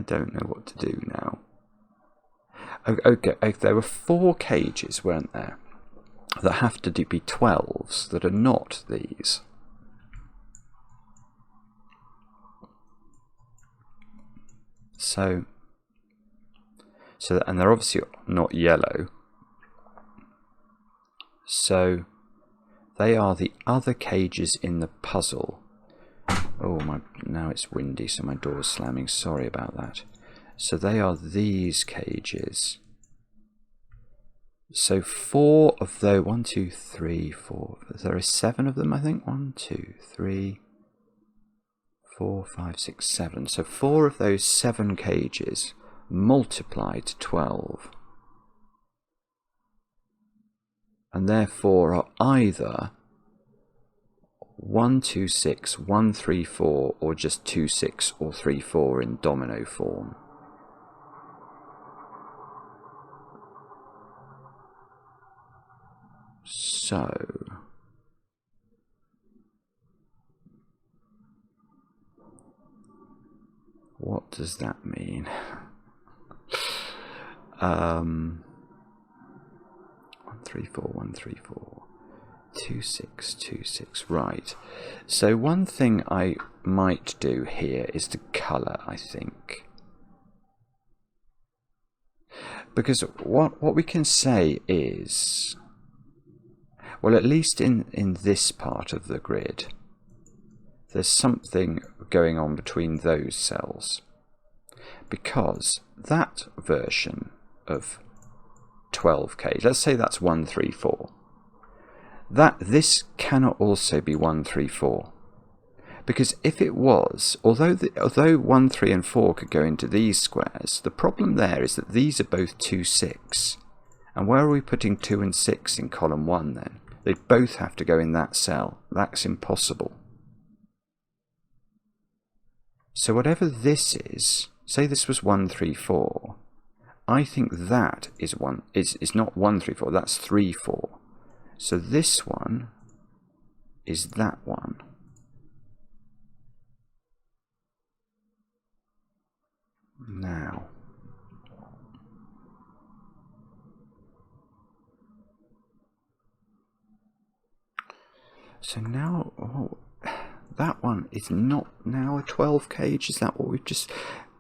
don't know what to do now. Okay, there were 4 cages, weren't there, that have to be 12s that are not these. So and they're obviously not yellow. So they are the other cages in the puzzle. Oh, now it's windy, so my door's slamming. Sorry about that. So they are these cages. So 4 of those, 1, 2, 3, 4. There are 7 of them, I think. 1, 2, 3, 4, 5, 6, 7. So 4 of those 7 cages multiply to 12. And therefore are either 1, 2, 6, 1, 3, 4, or just 2, 6, or 3, 4 in domino form. So, what does that mean? 1, 3, 4, 1, 3, 4, 2, 6, 2, 6. Right. So one thing I might do here is to colour, I think. Because what we can say is, well, at least in this part of the grid, there's something going on between those cells. Because that version of 12k, let's say that's 1, 3, 4. This cannot also be 1, 3, 4. Because if it was, although 1, 3 and 4 could go into these squares, the problem there is that these are both 2, 6. And where are we putting 2 and 6 in column 1 then? They both have to go in that cell. That's impossible. So whatever this is, say this was 1, 3, 4, I think that is not 1, 3, 4, that's 3, 4. So this one is that one. Now, so now, that one is not now a 12 cage. Is that what we've just...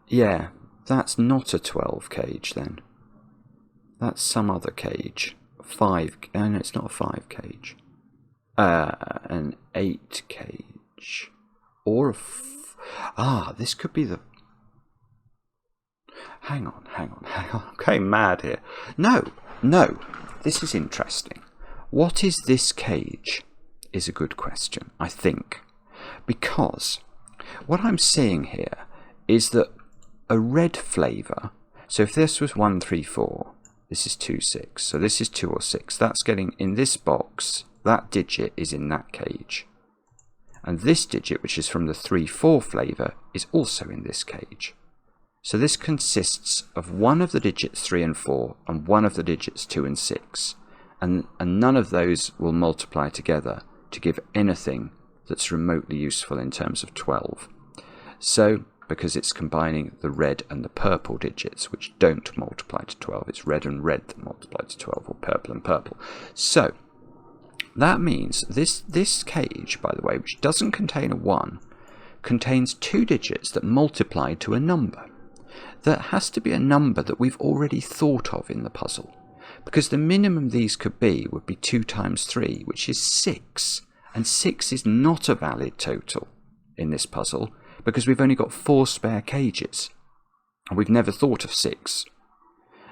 Yeah, that's not a 12 cage then. That's some other cage. 5... No, it's not a 5 cage. An 8 cage. Or a... this could be the... Hang on. I'm going mad here. No. This is interesting. What is this cage? Is a good question, I think. Because what I'm seeing here is that a red flavour, so if this was 1, 3, 4, this is 2, 6, so this is 2 or 6, that's getting in this box, that digit is in that cage. And this digit, which is from the 3, 4 flavour, is also in this cage. So this consists of one of the digits 3 and 4 and one of the digits 2 and 6. And none of those will multiply together to give anything that's remotely useful in terms of 12. So, because it's combining the red and the purple digits, which don't multiply to 12, it's red and red that multiply to 12, or purple and purple. So, that means this cage, by the way, which doesn't contain a 1, contains 2 digits that multiply to a number. That has to be a number that we've already thought of in the puzzle, because the minimum these could be would be 2 times 3, which is 6. And 6 is not a valid total in this puzzle because we've only got 4 spare cages. And we've never thought of 6.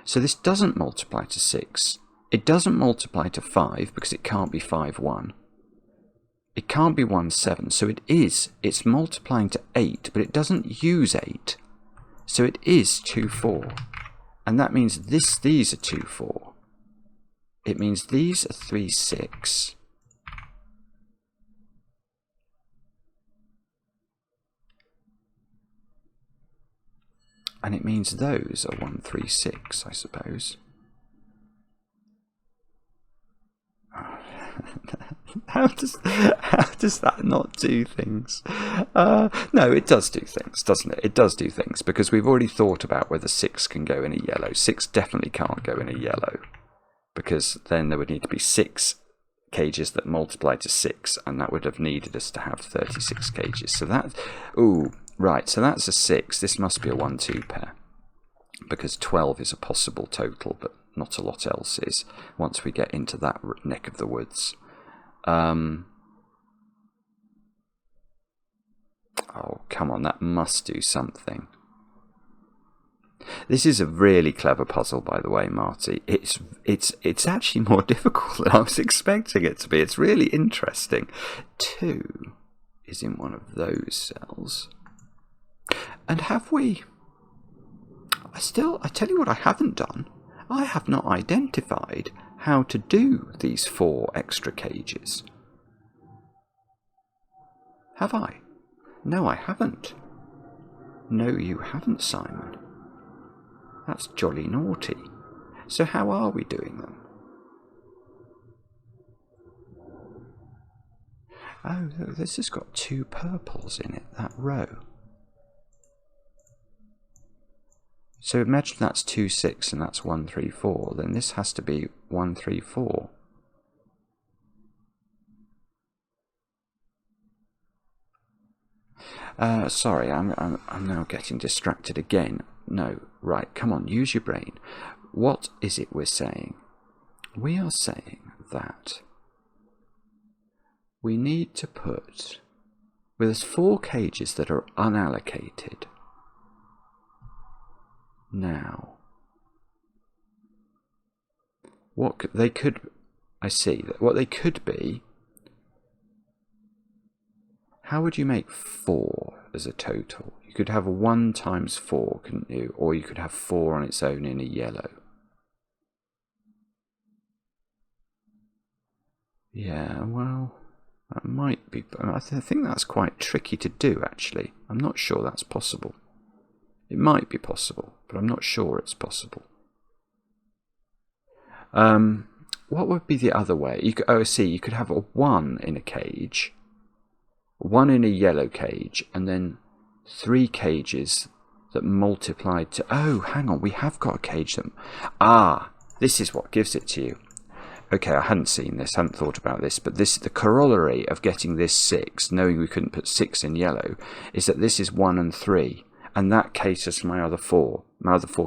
So this doesn't multiply to 6. It doesn't multiply to 5 because it can't be 5, 1. It can't be 1, 7. So it's multiplying to 8, but it doesn't use 8. So it is 2, 4. And that means these are 2, 4. It means these are 3, 6. And it means those are 1, 3, 6, I suppose. How does that not do things? No, it does do things, doesn't it? It does do things, because we've already thought about whether 6 can go in a yellow. 6 definitely can't go in a yellow, because then there would need to be 6 cages that multiply to 6, and that would have needed us to have 36 cages. So that... Ooh, right, so that's a 6. This must be a 1, 2 pair, because 12 is a possible total, but not a lot else is once we get into that neck of the woods. Oh, come on, that must do something. This is a really clever puzzle, by the way, Marty. It's actually more difficult than I was expecting it to be. It's really interesting. 2 is in one of those cells. And have we... I tell you what I haven't done. I have not identified how to do these 4 extra cages. Have I? No, I haven't. No, you haven't, Simon. That's jolly naughty. So how are we doing them? Oh, this has got 2 purples in it, that row. So imagine that's 2, 6 and that's 1, 3, 4. Then this has to be 1, 3, 4. Sorry, I'm now getting distracted again. No, right, come on, use your brain. What is it we're saying? We are saying that we need to put, well, there's 4 cages that are unallocated. Now, what they could, I see, what they could be, how would you make 4 as a total? You could have a 1 times 4, couldn't you? Or you could have 4 on its own in a yellow. Yeah, well, that might be, I think that's quite tricky to do, actually. I'm not sure that's possible. It might be possible, but I'm not sure it's possible. What would be the other way? You could, oh, see, you could have a 1 in a cage, 1 in a yellow cage, and then 3 cages that multiplied to... Oh, hang on, we have got a cage that... Ah, this is what gives it to you. Okay, I hadn't seen this, hadn't thought about this, but this, the corollary of getting this 6, knowing we couldn't put 6 in yellow, is that this is 1 and 3, and that caters for my other 4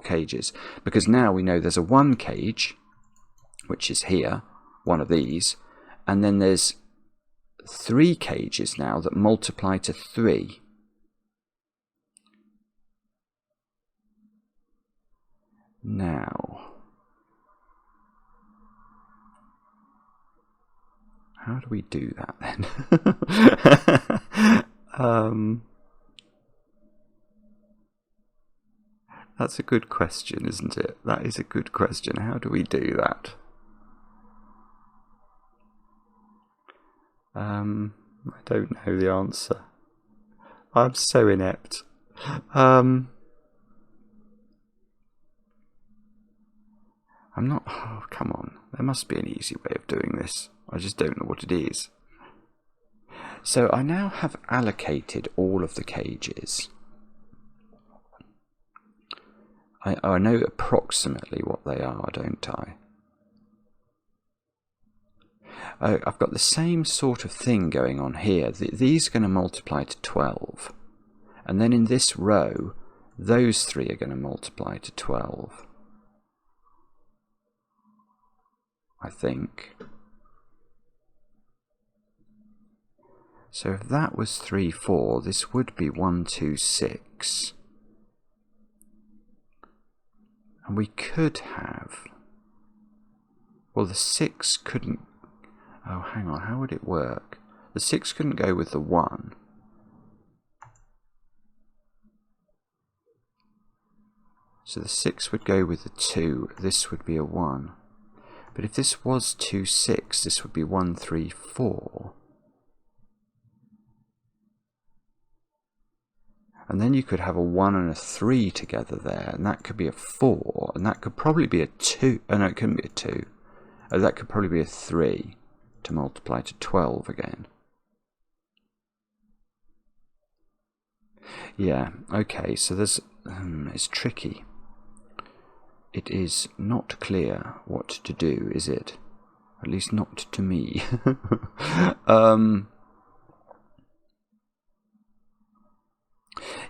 cages. Because now we know there's a 1 cage, which is here, one of these, and then there's 3 cages now that multiply to 3. Now, how do we do that then? That's a good question, isn't it? That is a good question. How do we do that? I don't know the answer. I'm so inept. I'm not... Oh, come on. There must be an easy way of doing this. I just don't know what it is. So I now have allocated all of the cages. I know approximately what they are, don't I? I've got the same sort of thing going on here. These are going to multiply to 12. And then in this row, those 3 are going to multiply to 12. I think. So if that was 3, 4, this would be 1, 2, 6. And we could have... Well, the 6 couldn't... Oh, hang on, how would it work? The 6 couldn't go with the 1. So the 6 would go with the 2. This would be a 1. But if this was 2, 6, this would be 1, 3, 4. And then you could have a 1 and a 3 together there, and that could be a 4, and that could probably be a 2. Oh no, it couldn't be a 2. Oh, that could probably be a 3 to multiply to 12 again. Yeah, okay, so there's... it's tricky. It is not clear what to do, is it? At least not to me.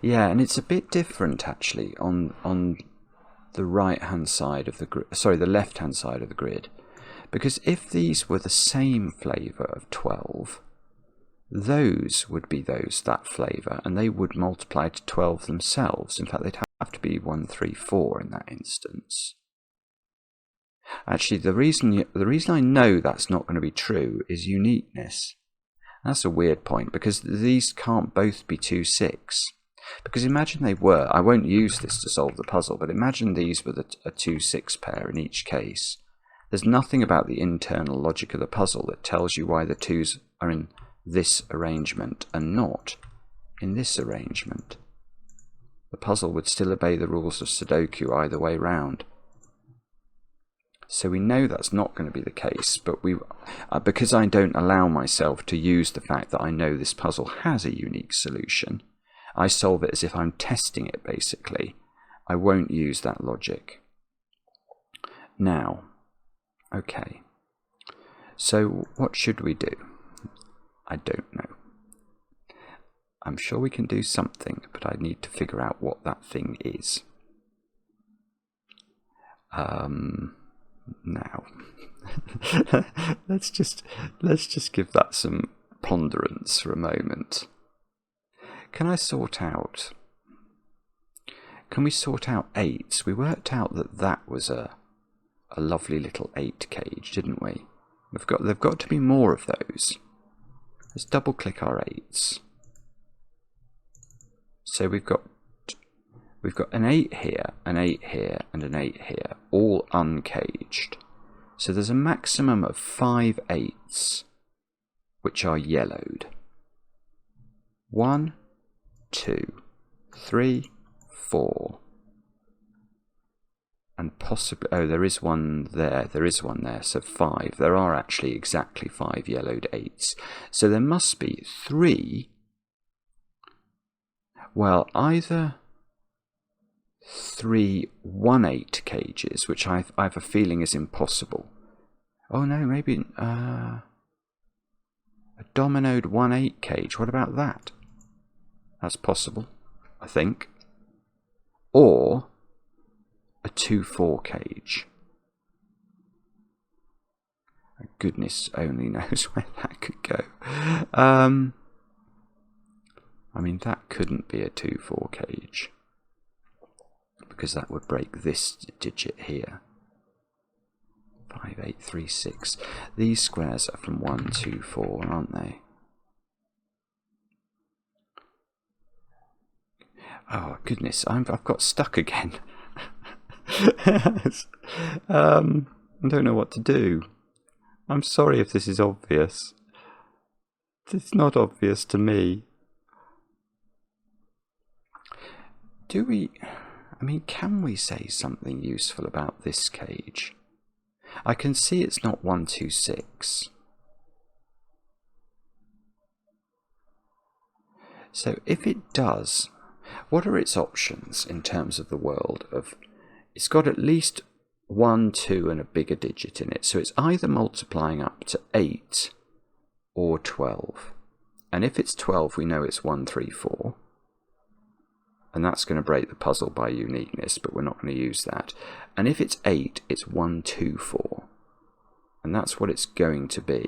Yeah, and it's a bit different actually on the right-hand side of the grid, sorry, the left-hand side of the grid. Because if these were the same flavour of 12, those would be that flavour, and they would multiply to 12 themselves. In fact, they'd have to be 1, 3, 4 in that instance. Actually, the reason I know that's not going to be true is uniqueness. That's a weird point, because these can't both be 2, 6. Because imagine they were, I won't use this to solve the puzzle, but imagine these were a 2, 6 pair in each case. There's nothing about the internal logic of the puzzle that tells you why the 2s are in this arrangement and not in this arrangement. The puzzle would still obey the rules of Sudoku either way round. So we know that's not going to be the case, but because I don't allow myself to use the fact that I know this puzzle has a unique solution, I solve it as if I'm testing it, basically. I won't use that logic. Now, okay, so what should we do? I don't know. I'm sure we can do something, but I need to figure out what that thing is. Now, let's just give that some ponderance for a moment. Can we sort out 8s? We worked out that was a lovely little 8 cage, didn't we? There've got to be more of those. Let's double click our 8s. So we've got an 8 here, an 8 here, and an 8 here, all uncaged. So there's a maximum of 5 8s which are yellowed. 1, 2, 3, 4, and possibly, oh, there is one there, so 5. There are actually exactly 5 yellowed 8s. So there must be 3, well, either 3 1/8 cages, which I have a feeling is impossible. Oh no, maybe a dominoed 1/8 cage. What about that? That's possible, I think. Or a 2/4 cage. Goodness only knows where that could go. I mean, that couldn't be a 2/4 cage, because that would break this digit here. 5, 8, 3, 6. These squares are from 1, 2, 4, aren't they? Oh goodness, I've got stuck again. I don't know what to do. I'm sorry if this is obvious. It's not obvious to me. Can we say something useful about this cage? I can see it's not 1, 2, 6. So if it does, what are its options in terms of the world of, it's got at least 1, 2 and a bigger digit in it. So it's either multiplying up to 8 or 12. And if it's 12, we know it's 1, 3, 4. And that's going to break the puzzle by uniqueness, but we're not going to use that. And if it's 8, it's 1, 2, 4. And that's what it's going to be.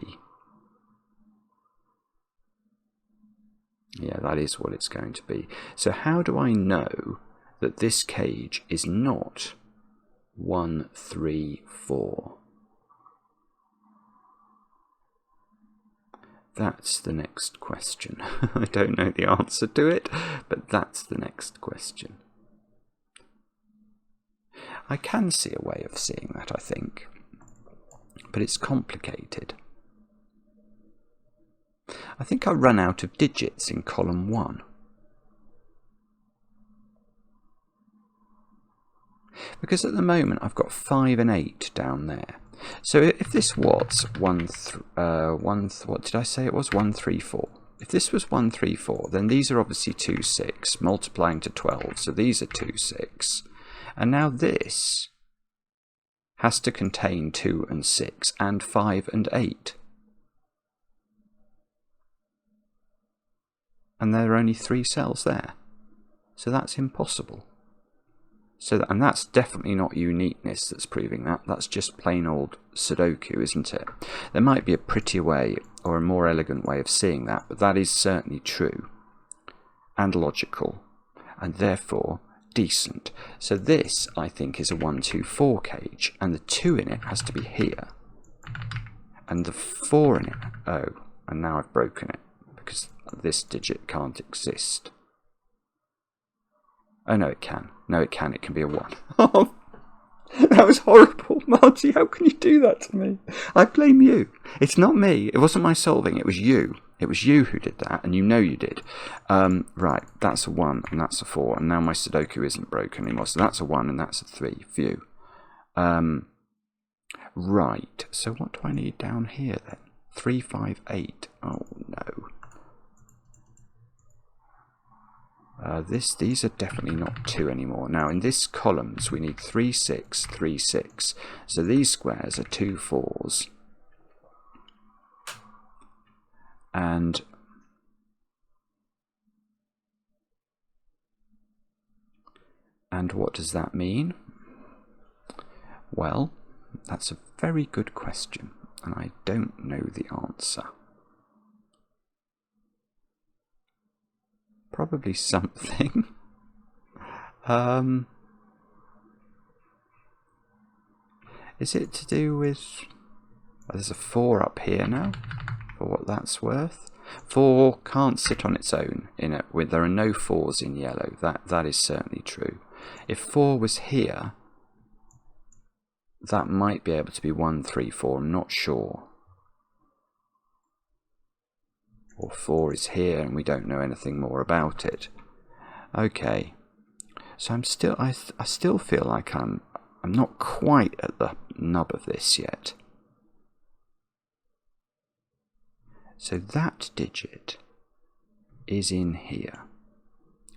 Yeah, that is what it's going to be. So how do I know that this cage is not 1, 3, 4? That's the next question. I don't know the answer to it, but that's the next question. I can see a way of seeing that, I think, but it's complicated. I think I run out of digits in column 1. Because at the moment I've got 5 and 8 down there. So if this was what did I say it was? 1, 3, 4. If this was 1, 3, 4, then these are obviously 2, 6, multiplying to 12. So these are 2, 6. And now this has to contain 2 and 6 and 5 and 8. And there are only 3 cells there. So that's impossible. So and that's definitely not uniqueness that's proving that. That's just plain old Sudoku, isn't it? There might be a prettier way or a more elegant way of seeing that, but that is certainly true and logical and therefore decent. So this, I think, is a 1, 2, 4 cage, and the 2 in it has to be here. And the 4 in it, oh, and now I've broken it because this digit can't exist. Oh, no, it can. No, it can. It can be a 1. Oh, that was horrible. Marty, how can you do that to me? I blame you. It's not me. It wasn't my solving. It was you. It was you who did that, and you know you did. Right, that's a 1, and that's a 4, and now my Sudoku isn't broken anymore. So that's a 1, and that's a 3. Phew. Right, so what do I need down here then? 3, 5, 8. Oh, no. These are definitely not 2 anymore. Now in this columns we need 3, 6, 3, 6. So these squares are 2 4s. And what does that mean? Well, that's a very good question, and I don't know the answer. Probably something. Is it to do with... Oh, there's a 4 up here now, for what that's worth. 4 can't sit on its own. There are no 4s in yellow. That is certainly true. If 4 was here, that might be able to be 1, 3, 4. I'm not sure. Or 4 is here and we don't know anything more about it. Okay, so I still feel like I'm not quite at the nub of this yet. So that digit is in here,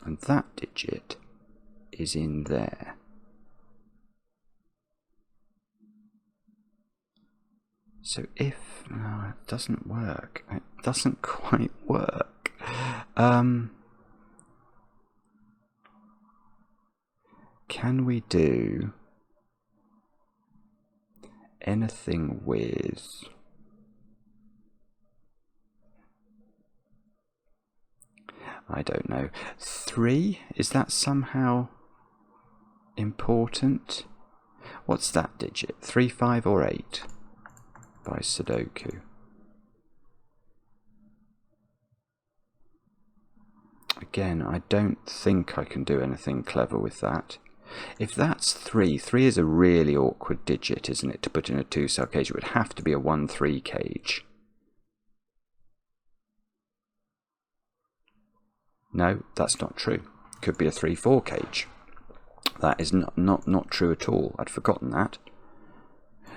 and that digit is in there. So no, it doesn't work. It doesn't quite work. Can we do anything with... I don't know. 3? Is that somehow important? What's that digit? 3, 5 or 8? By Sudoku. Again, I don't think I can do anything clever with that. If that's 3 is a really awkward digit, isn't it, to put in a 2-cell cage? It would have to be a 1, 3 cage. No, that's not true. Could be a 3, 4 cage. That is not true at all. I'd forgotten that.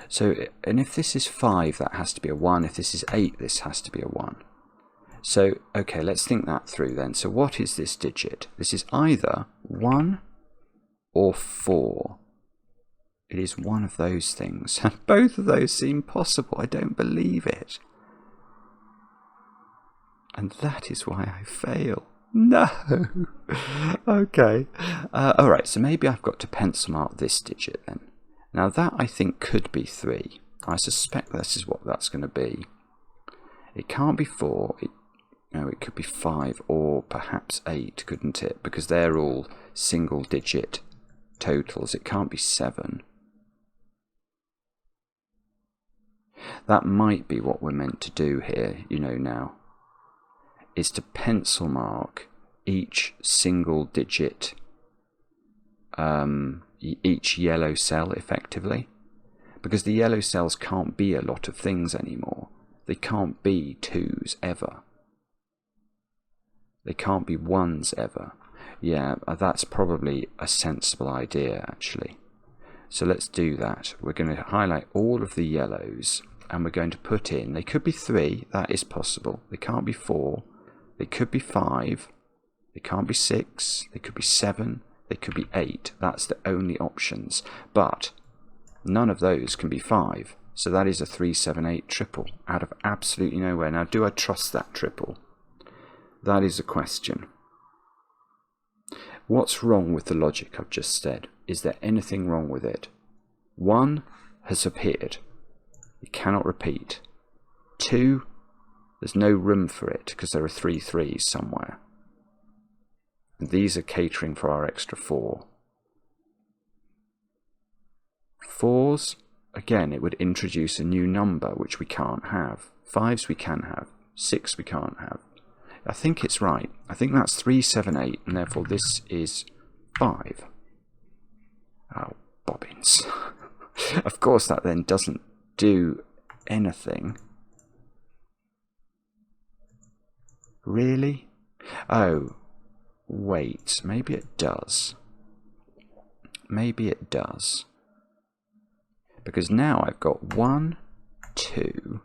So, and if this is 5, that has to be a 1. If this is 8, this has to be a 1. So, okay, let's think that through then. So what is this digit? This is either 1 or 4. It is one of those things. And both of those seem possible. I don't believe it. And that is why I fail. No! Okay. Alright, so maybe I've got to pencil mark this digit then. Now that I think could be 3. I suspect this is what that's going to be. It can't be 4. It could be 5 or perhaps 8, couldn't it? Because they're all single digit totals. It can't be 7. That might be what we're meant to do here, now, is to pencil mark each single digit, each yellow cell effectively, because the yellow cells can't be a lot of things anymore. They can't be 2s ever. They can't be 1s ever. Yeah, that's probably a sensible idea actually. So let's do that. We're going to highlight all of the yellows and we're going to put in, they could be 3, that is possible. They can't be 4, they could be 5, they can't be 6, they could be 7, they could be 8. That's the only options. But none of those can be 5. So that is a 3, 7, 8 triple out of absolutely nowhere. Now, do I trust that triple? That is a question. What's wrong with the logic I've just said? is there anything wrong with it? 1 has appeared. It cannot repeat. 2, there's no room for it because there are 3 3s somewhere. And these are catering for our extra 4. 4s, again, it would introduce a new number which we can't have. 5s we can have. 6 we can't have. I think it's right. I think that's 3 7 8, and therefore this is 5. Oh, bobbins. Of course that then doesn't do anything. Really? Oh, wait, maybe it does. Maybe it does. Because now I've got 1, 2,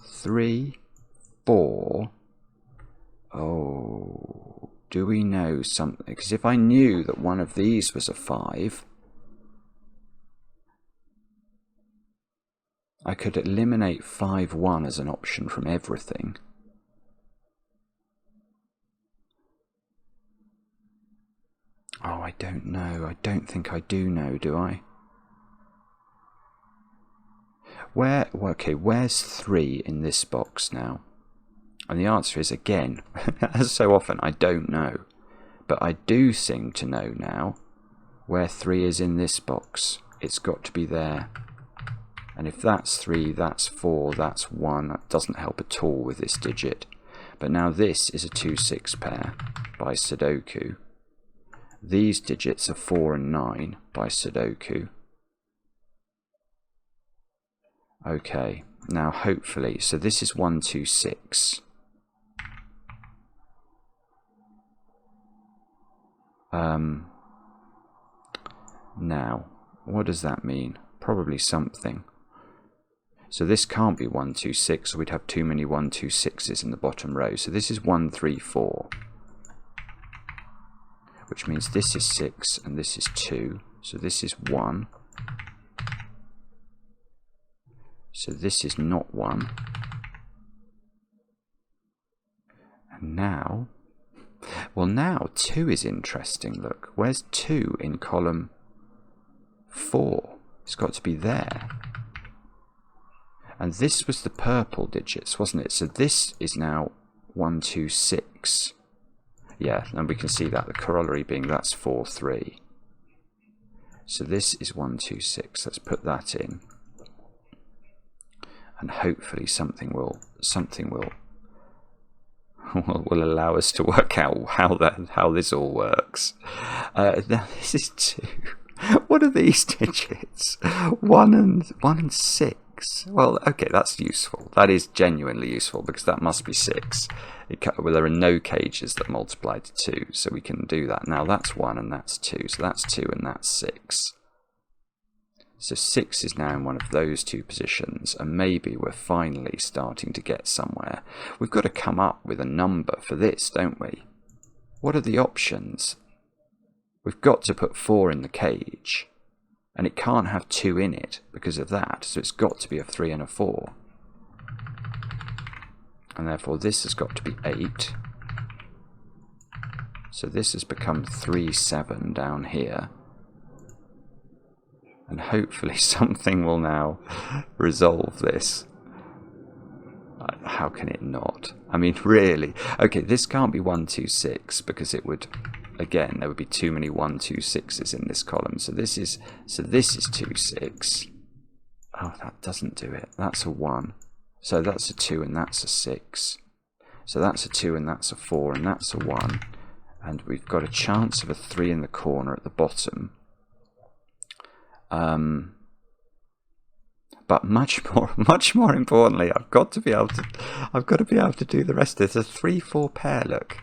3, 4. Oh, do we know something? Because if I knew that one of these was a 5, I could eliminate 5 1 as an option from everything. Oh, I don't know. I don't think I do know, do I? Okay, where's 3 in this box now? And the answer is, again, as so often, I don't know. But I do seem to know now where 3 is in this box. It's got to be there. And if that's 3, that's 4, that's 1. That doesn't help at all with this digit. But now this is a 2 6 pair by Sudoku. These digits are 4 and 9 by Sudoku. Okay, now hopefully, so this is 1 2 6. Now, what does that mean? Probably something. So this can't be 1 2 6, or we'd have too many 1 2 6s in the bottom row. So this is 1 3 4, which means this is 6 and this is 2. So this is 1. So this is not 1. And now, well, now 2 is interesting. Look, where's 2 in column 4? It's got to be there. And this was the purple digits, wasn't it? So this is now 1 2 6. Yeah, and we can see that the corollary being that's 4 3. So this is 1 2 6. Let's put that in. And hopefully something will will allow us to work out how this all works. Now this is 2. What are these digits? 1 and 6. Well, okay, that's useful. That is genuinely useful because that must be 6. Well, there are no cages that multiply to 2, so we can do that. Now that's 1 and that's 2, so that's 2 and that's 6. So 6 is now in one of those two positions, and maybe we're finally starting to get somewhere. We've got to come up with a number for this, don't we? What are the options? We've got to put 4 in the cage, and it can't have 2 in it because of that, so it's got to be a 3 and a 4. And therefore this has got to be 8. So this has become 3 7 down here. And hopefully something will now resolve this. How can it not? I mean, really? Okay, this can't be 1 2 6 because it would, again, there would be too many 1 2 6s in this column. So this is 2 6. Oh, that doesn't do it. That's a 1. So that's a 2 and that's a 6. So that's a 2 and that's a 4 and that's a 1. And we've got a chance of a 3 in the corner at the bottom. But much more importantly, I've got to be able to do the rest of this. A 3 4 pair, look.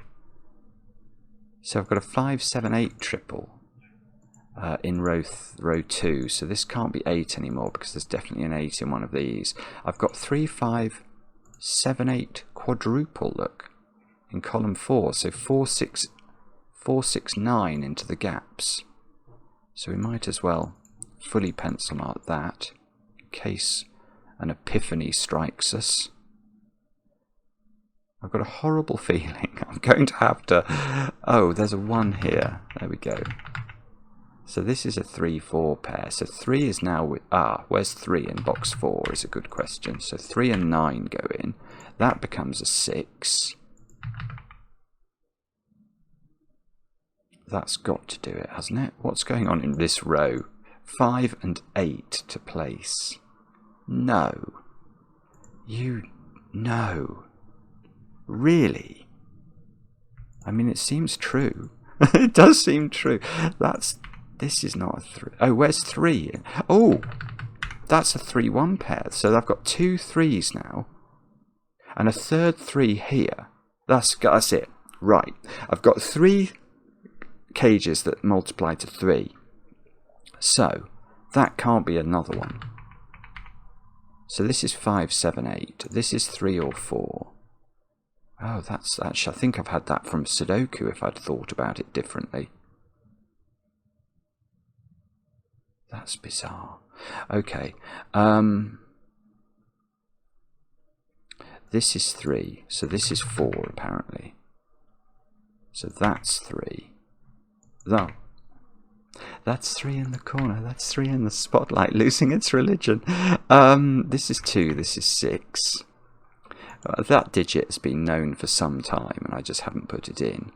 So I've got a 5 7 8 triple in row 2. So this can't be 8 anymore because there's definitely an 8 in one of these. I've got 3 5 7 8 quadruple, look, in column 4. So 4 6 9 into the gaps. So we might as well fully pencil mark that in case an epiphany strikes us. I've got a horrible feeling I'm going to have to... Oh, there's a 1 here. There we go. So this is a 3-4 pair. So 3 is now with... where's 3 in box 4 is a good question. So 3 and 9 go in. That becomes a 6. That's got to do it, hasn't it? What's going on in this row? 5 and 8 to place. No. No. Really? I mean, it seems true. It does seem true. This is not a 3. Oh, where's 3? Oh, that's a 3-1 pair. So I've got 2 3s now. And a third 3 here. That's it. Right. I've got 3 cages that multiply to 3. So that can't be another one. So this is 5, 7, 8. This is 3 or 4. Oh, that's actually, I think I've had that from Sudoku if I'd thought about it differently. That's bizarre. Okay. This is 3. So this is 4 apparently. So that's 3. No. That's 3 in the corner. That's 3 in the spotlight, losing its religion. This is 2. This is 6. That digit has been known for some time, and I just haven't put it in.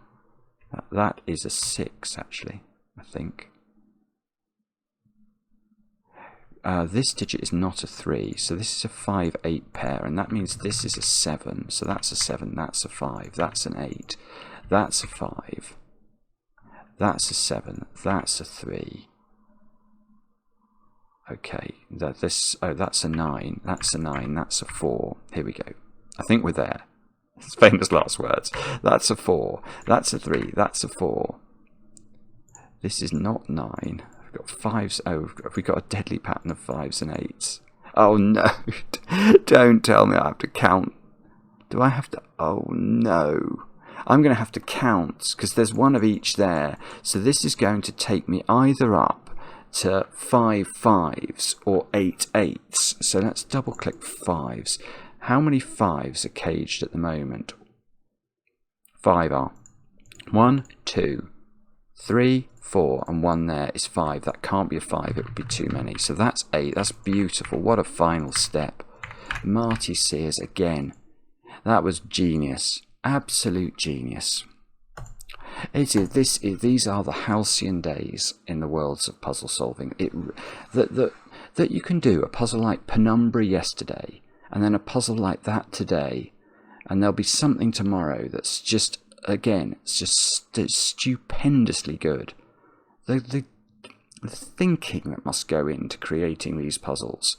That is a 6, actually, I think. This digit is not a 3, so this is a 5-8 pair, and that means this is a 7. So that's a 7, that's a 5, that's an 8, that's a 5. That's a 7. That's a 3. Okay. That's a 9. That's a 9. That's a 4. Here we go. I think we're there. It's famous last words. That's a 4. That's a 3. That's a 4. This is not 9. We've got 5s. Oh, have we got a deadly pattern of 5s and 8s? Oh no. Don't tell me I have to count. Do I have to? Oh no. I'm going to have to count because there's one of each there. So this is going to take me either up to 5 5s or 8 8s. So let's double click 5s. How many 5s are caged at the moment? 5 are 1, 2, 3, 4, and 1 there is 5. That can't be a 5. It would be too many. So that's 8. That's beautiful. What a final step. Marty Sears again. That was genius. Absolute genius. These are the halcyon days in the worlds of puzzle solving. That you can do a puzzle like Penumbra yesterday, and then a puzzle like that today, and there'll be something tomorrow that's just, again, it's just stupendously good. The thinking that must go into creating these puzzles,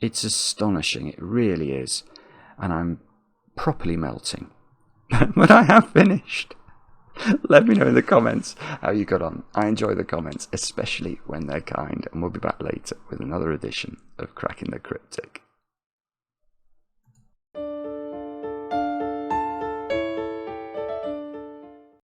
it's astonishing. It really is, and I'm properly melting. But I have finished. Let me know in the comments how you got on. I enjoy the comments, especially when they're kind, and we'll be back later with another edition of Cracking the Cryptic.